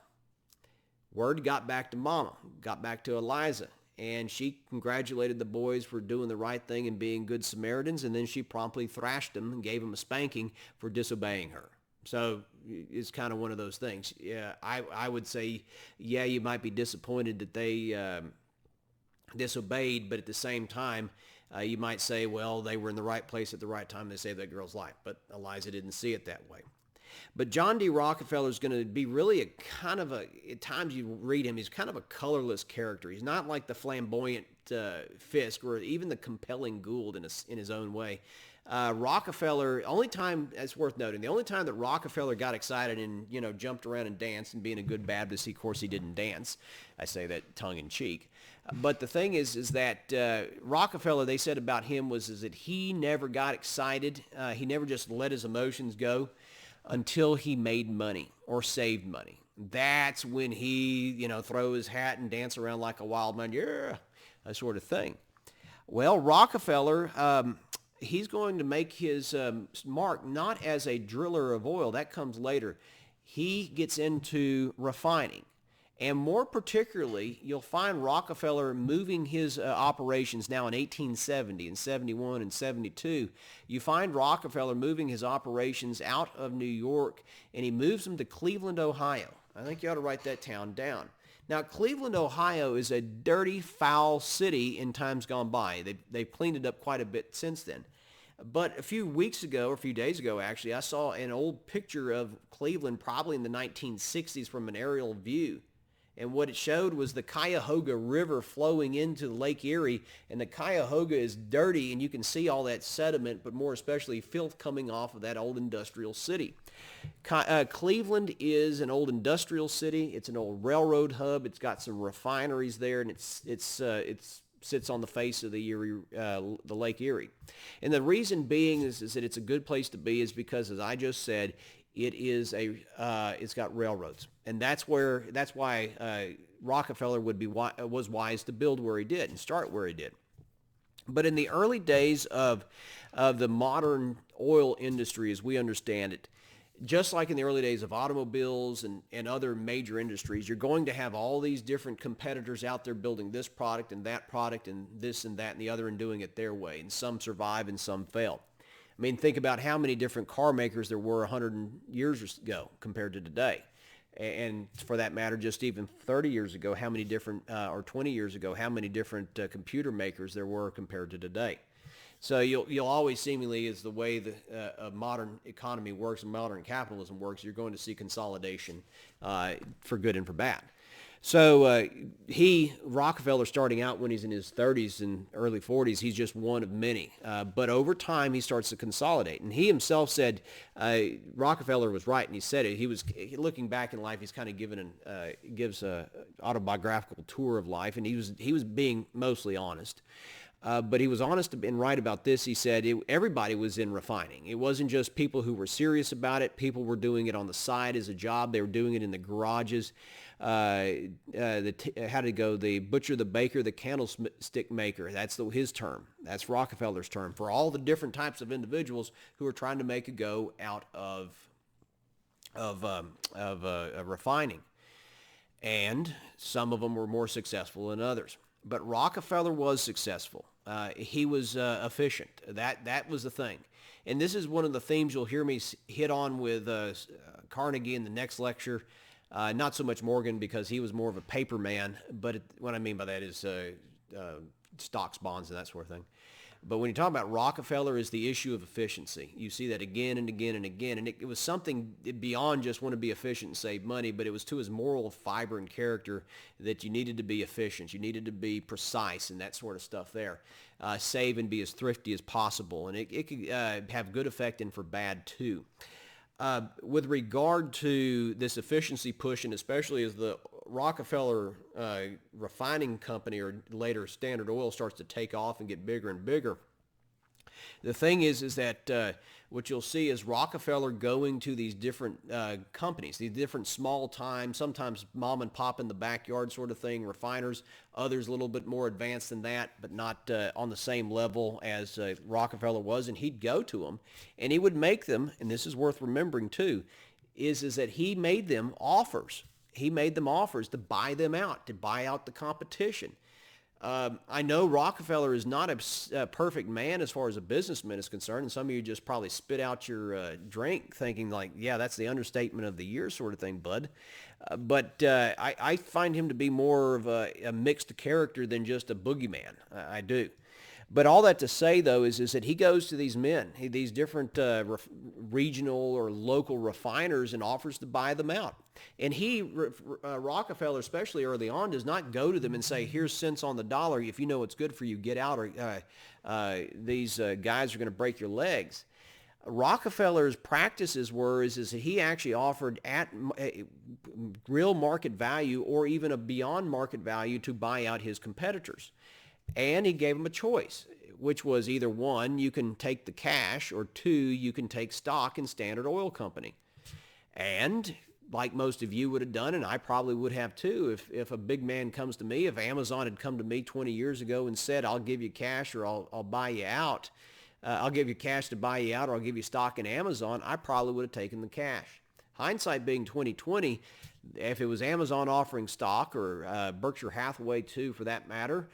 word got back to Mama, got back to Eliza, and she congratulated the boys for doing the right thing and being good Samaritans, and then she promptly thrashed them and gave them a spanking for disobeying her. So it's kind of one of those things. Yeah, I would say, yeah, you might be disappointed that they disobeyed, but at the same time, you might say, well, they were in the right place at the right time. They saved that girl's life, but Eliza didn't see it that way. But John D. Rockefeller is going to be really a kind of a, at times you read him, he's kind of a colorless character. He's not like the flamboyant Fisk or even the compelling Gould in his own way. Rockefeller, only time, it's worth noting, the only time that Rockefeller got excited and, jumped around and danced, and being a good Baptist, of course he didn't dance. I say that tongue in cheek. But the thing is that Rockefeller, they said about him is that he never got excited. He never just let his emotions go until he made money or saved money. That's when he, throw his hat and dance around like a wild man, yeah, that sort of thing. Well, Rockefeller, he's going to make his mark not as a driller of oil. That comes later. He gets into refining. And more particularly, you'll find Rockefeller moving his operations now in 1870 and 71 and 72. You find Rockefeller moving his operations out of New York, and he moves them to Cleveland, Ohio. I think you ought to write that town down. Now, Cleveland, Ohio is a dirty, foul city in times gone by. They've cleaned it up quite a bit since then. But a few weeks ago, or a few days ago, actually, I saw an old picture of Cleveland probably in the 1960s from an aerial view. And what it showed was the Cuyahoga River flowing into Lake Erie, and the Cuyahoga is dirty, and you can see all that sediment, but more especially filth coming off of that old industrial city. Cleveland is an old industrial city. It's an old railroad hub. It's got some refineries there, and it sits on the face of the Erie, the Lake Erie. And the reason being is that it's a good place to be is because, as I just said, it's got railroads, and that's why Rockefeller was wise to build where he did and start where he did. But in the early days of the modern oil industry, as we understand it, just like in the early days of automobiles and other major industries, you're going to have all these different competitors out there building this product and this and that and the other and doing it their way, and some survive and some fail. I mean, think about how many different car makers there were 100 years ago compared to today. And for that matter, just even 30 years ago, how many different, or 20 years ago, how many different computer makers there were compared to today. So you'll always seemingly, as the way the modern economy works and modern capitalism works, you're going to see consolidation for good and for bad. So Rockefeller, starting out when he's in his 30s and early 40s, he's just one of many. But over time, he starts to consolidate. And he himself said, Rockefeller was right, and he said it. He was looking back in life. He's kind of gives a autobiographical tour of life, and he was being mostly honest. But he was honest and right about this. He said everybody was in refining. It wasn't just people who were serious about it. People were doing it on the side as a job. They were doing it in the garages. How to go? The butcher, the baker, the candlestick maker. That's his term. That's Rockefeller's term for all the different types of individuals who are trying to make a go out of refining. And some of them were more successful than others. But Rockefeller was successful. He was efficient. That was the thing. And this is one of the themes you'll hear me hit on with Carnegie in the next lecture. Not so much Morgan, because he was more of a paper man. But what I mean by that is stocks, bonds, and that sort of thing. But when you talk about Rockefeller, is the issue of efficiency. You see that again and again and again. And it was something beyond just want to be efficient and save money, but it was to his moral fiber and character that you needed to be efficient. You needed to be precise and that sort of stuff there. Save and be as thrifty as possible. And it could have good effect and for bad too. With regard to this efficiency push, and especially as the Rockefeller refining company, or later Standard Oil, starts to take off and get bigger and bigger, the thing is that what you'll see is Rockefeller going to these different companies, these different small-time, sometimes mom and pop in the backyard sort of thing, refiners, others a little bit more advanced than that, but not on the same level as Rockefeller was. And he'd go to them, and he would make them, and this is worth remembering too, is that he made them offers. He made them offers to buy them out, to buy out the competition. I know Rockefeller is not a perfect man as far as a businessman is concerned, and some of you just probably spit out your drink thinking like, yeah, that's the understatement of the year sort of thing, bud. But I find him to be more of a mixed character than just a boogeyman. I do. But all that to say, though, is that he goes to these men, these different regional or local refiners, and offers to buy them out. And Rockefeller, especially early on, does not go to them and say, here's cents on the dollar. If you know what's good for you, get out, or these guys are going to break your legs. Rockefeller's practices is that he actually offered at real market value or even a beyond market value to buy out his competitors. And he gave them a choice, which was either one, you can take the cash, or two, you can take stock in Standard Oil Company. And like most of you would have done, and I probably would have too, if a big man comes to me, if Amazon had come to me 20 years ago and said, I'll give you cash or I'll buy you out, I'll give you cash to buy you out, or I'll give you stock in Amazon, I probably would have taken the cash. Hindsight being 2020, if it was Amazon offering stock, or Berkshire Hathaway too, for that matter,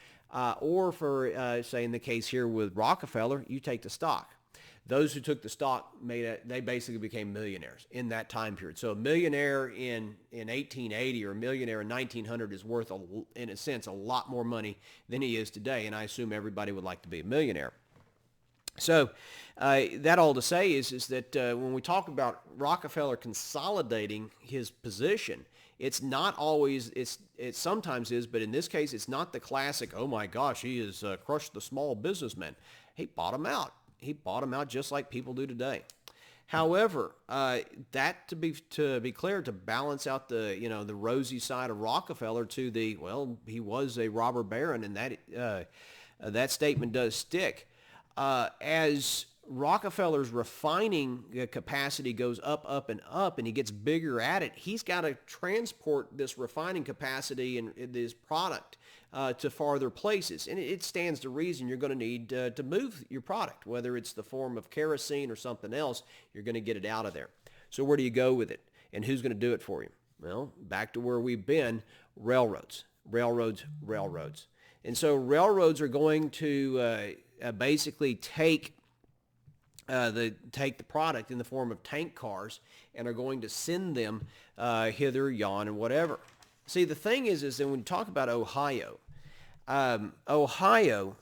or for, say, in the case here with Rockefeller, you take the stock. Those who took the stock, they basically became millionaires in that time period. So a millionaire in 1880 or a millionaire in 1900 is worth, in a sense, a lot more money than he is today, and I assume everybody would like to be a millionaire. So that all to say is that when we talk about Rockefeller consolidating his position, it's not always, it sometimes is, but in this case, it's not the classic, oh my gosh, he has crushed the small businessman. He bought them out. He bought them out just like people do today. However, that to be clear, to balance out the rosy side of Rockefeller to he was a robber baron, and that statement does stick. As Rockefeller's refining capacity goes up, and he gets bigger at it, he's got to transport this refining capacity and this product to farther places. And it stands to reason you're going to need to move your product, whether it's the form of kerosene or something else, you're going to get it out of there. So where do you go with it? And who's going to do it for you? Well, back to where we've been, railroads. And so railroads are going to basically take the product in the form of tank cars and are going to send them hither, yon, and whatever. See, the thing is that when you talk about Ohio, Ohio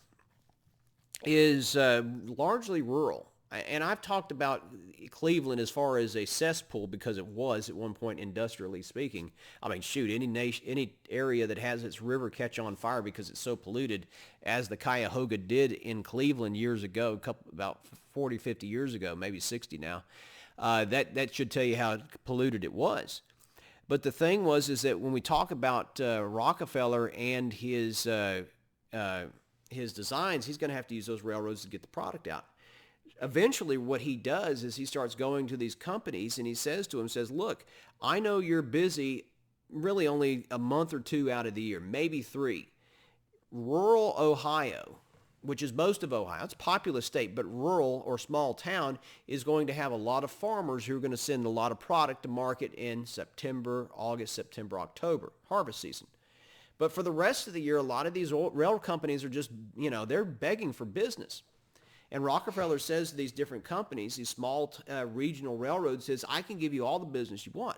is largely rural. And I've talked about Cleveland as far as a cesspool because it was at one point, industrially speaking. I mean, shoot, any area that has its river catch on fire because it's so polluted, as the Cuyahoga did in Cleveland years ago, about 40, 50 years ago, maybe 60 now, that should tell you how polluted it was. But the thing is that when we talk about Rockefeller and his designs, he's going to have to use those railroads to get the product out. Eventually, what he does is he starts going to these companies and he says to them, look, I know you're busy really only a month or two out of the year, maybe 3. Rural Ohio, which is most of Ohio, it's a populous state, but rural or small town is going to have a lot of farmers who are going to send a lot of product to market in August, September, October, harvest season. But for the rest of the year, a lot of these rail companies are just, they're begging for business. And Rockefeller says to these different companies, these small regional railroads, says, I can give you all the business you want.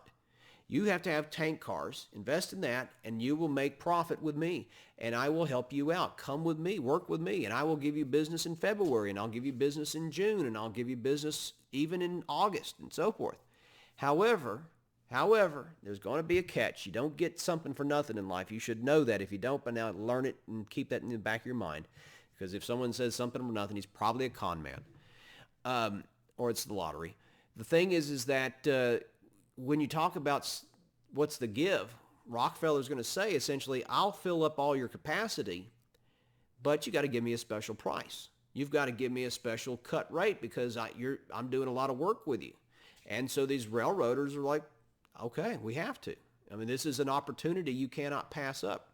You have to have tank cars. Invest in that, and you will make profit with me, and I will help you out. Come with me, work with me, and I will give you business in February, and I'll give you business in June, and I'll give you business even in August, and so forth. However, there's going to be a catch. You don't get something for nothing in life. You should know that. If you don't, by now, learn it and keep that in the back of your mind. Because if someone says something for nothing, he's probably a con man, or it's the lottery. The thing is that when you talk about what's the give, Rockefeller's going to say essentially, I'll fill up all your capacity, but you got to give me a special price. You've got to give me a special cut rate because I'm doing a lot of work with you. And so these railroaders are like, okay, we have to. I mean, this is an opportunity you cannot pass up.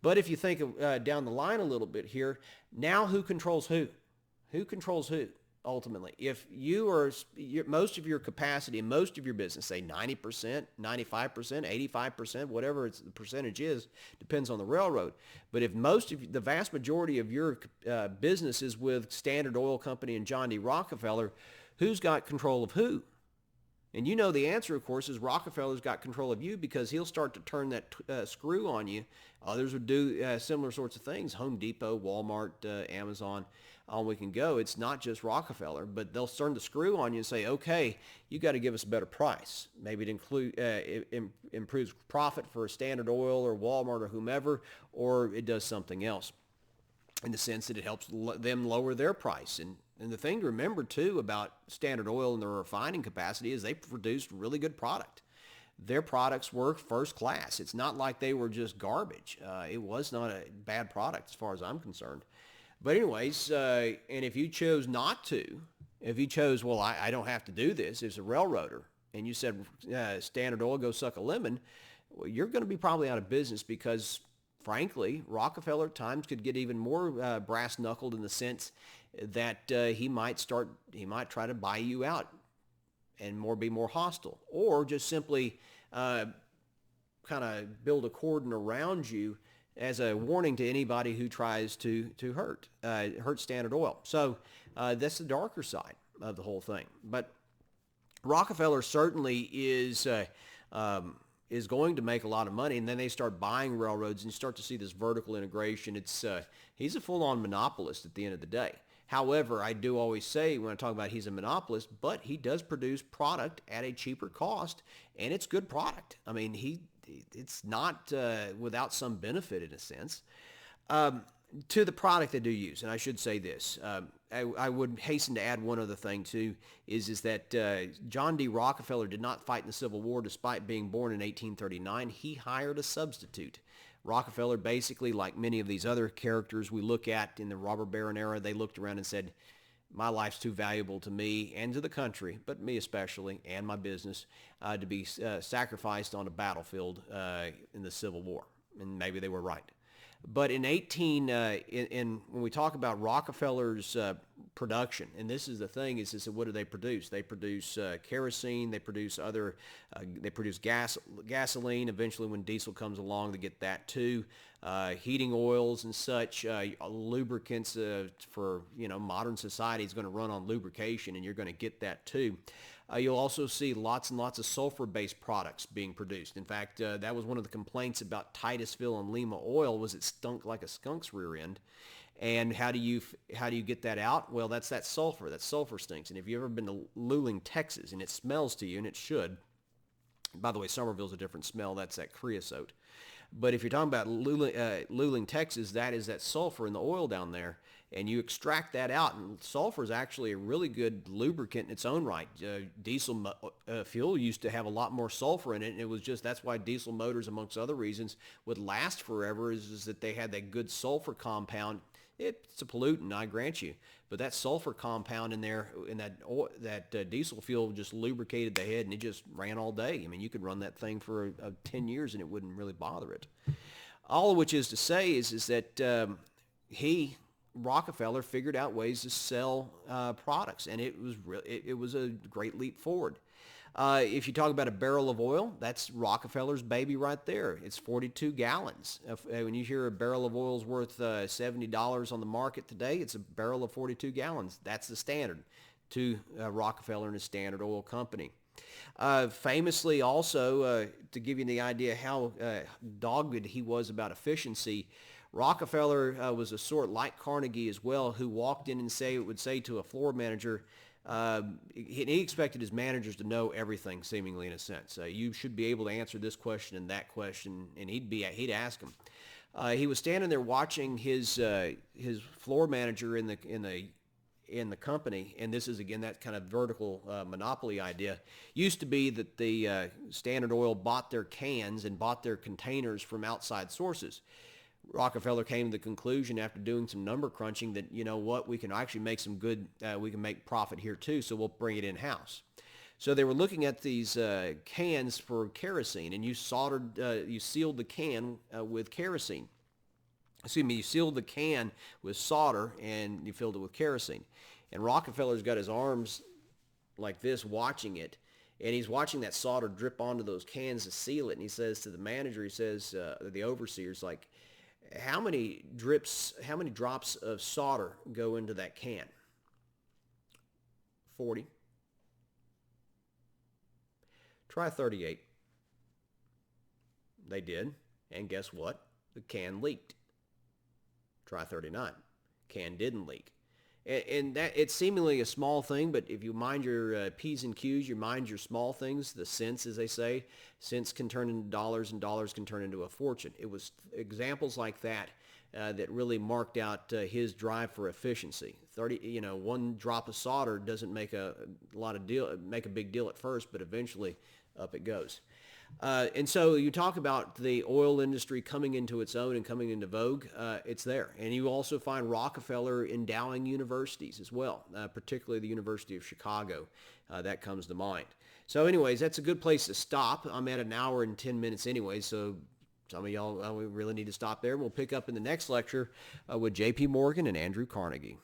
But if you think of, down the line a little bit here, now who controls who? Who controls who ultimately? If you are most of your capacity and most of your business, say 90%, 95%, 85%, whatever the percentage is, depends on the railroad. But if the vast majority of your business is with Standard Oil Company and John D. Rockefeller, who's got control of who? And you know the answer, of course, is Rockefeller's got control of you because he'll start to turn that screw on you. Others would do similar sorts of things. Home Depot, Walmart, Amazon, on we can go. It's not just Rockefeller, but they'll turn the screw on you and say, okay, you got to give us a better price. Maybe it improves profit for Standard Oil or Walmart or whomever, or it does something else in the sense that it helps them lower their price. And the thing to remember, too, about Standard Oil and their refining capacity is they produced really good product. Their products were first class. It's not like they were just garbage. It was not a bad product as far as I'm concerned. But anyways, and if you chose not to, if you chose, well, I don't have to do this as a railroader, and you said Standard Oil, go suck a lemon, well, you're going to be probably out of business because, frankly, Rockefeller at times could get even more brass-knuckled in the sense that he might try to buy you out and be more hostile, or just simply kind of build a cordon around you as a warning to anybody who tries to hurt Standard Oil. So that's the darker side of the whole thing. But Rockefeller certainly is going to make a lot of money, and then they start buying railroads, and you start to see this vertical integration. He's a full-on monopolist at the end of the day. However, I do always say when I talk about he's a monopolist, but he does produce product at a cheaper cost, and it's good product. I mean, it's not without some benefit in a sense to the product they do use. And I should say this. I would hasten to add one other thing, too, is that John D. Rockefeller did not fight in the Civil War despite being born in 1839. He hired a substitute. Rockefeller basically, like many of these other characters we look at in the robber baron era, they looked around and said, my life's too valuable to me and to the country, but me especially, and my business, to be sacrificed on a battlefield in the Civil War. And maybe they were right. But in when we talk about Rockefeller's production, and this is the thing, is what do they produce? They produce kerosene. They produce gasoline. Eventually, when diesel comes along, they get that too. Heating oils and such, lubricants for modern society is going to run on lubrication, and you're going to get that too. You'll also see lots and lots of sulfur-based products being produced. In fact, that was one of the complaints about Titusville and Lima oil was it stunk like a skunk's rear end. And how do you get that out? Well, that's that sulfur. That sulfur stinks. And if you've ever been to Luling, Texas, and it smells to you, and it should. By the way, Somerville's a different smell. That's that creosote. But if you're talking about Luling, Texas, that is that sulfur in the oil down there, and you extract that out. And sulfur is actually a really good lubricant in its own right. Diesel fuel used to have a lot more sulfur in it, and it was that's why diesel motors, amongst other reasons, would last forever, is that they had that good sulfur compound. It's a pollutant, I grant you, but that sulfur compound in there, in that diesel fuel just lubricated the head, and it just ran all day. I mean, you could run that thing for 10 years, and it wouldn't really bother it. All of which is to say is that Rockefeller figured out ways to sell products, and it was a great leap forward. If you talk about a barrel of oil, that's Rockefeller's baby right there. It's 42 gallons. When you hear a barrel of oil is worth $70 on the market today, it's a barrel of 42 gallons. That's the standard to Rockefeller and his Standard Oil Company. Famously also, to give you the idea how dogged he was about efficiency, Rockefeller was a sort like Carnegie as well, who walked in and would say to a floor manager, he expected his managers to know everything, seemingly in a sense. You should be able to answer this question and that question, and he'd ask him. He was standing there watching his floor manager in the company, and this is again that kind of vertical monopoly idea. Used to be that the Standard Oil bought their cans and bought their containers from outside sources. Rockefeller came to the conclusion after doing some number crunching that, you know what, we can actually make we can make profit here too, so we'll bring it in-house. So they were looking at these cans for kerosene, and you sealed the can with kerosene. You sealed the can with solder and you filled it with kerosene. And Rockefeller's got his arms like this watching it, and he's watching that solder drip onto those cans to seal it. And he says to the manager, the overseer's like, how many drops of solder go into that can? 40. Try 38. They did, and guess what? The can leaked. Try 39. Can didn't leak. And that it's seemingly a small thing, but if you mind your P's and Q's, you mind your small things, the cents, as they say, cents can turn into dollars and dollars can turn into a fortune. It was examples like that that really marked out his drive for efficiency. 1 drop of solder doesn't make make a big deal at first, but eventually up it goes. And so you talk about the oil industry coming into its own and coming into vogue. It's there. And you also find Rockefeller endowing universities as well, particularly the University of Chicago. That comes to mind. So anyways, that's a good place to stop. I'm at an hour and 10 minutes anyway, so some of y'all we really need to stop there. We'll pick up in the next lecture with J.P. Morgan and Andrew Carnegie.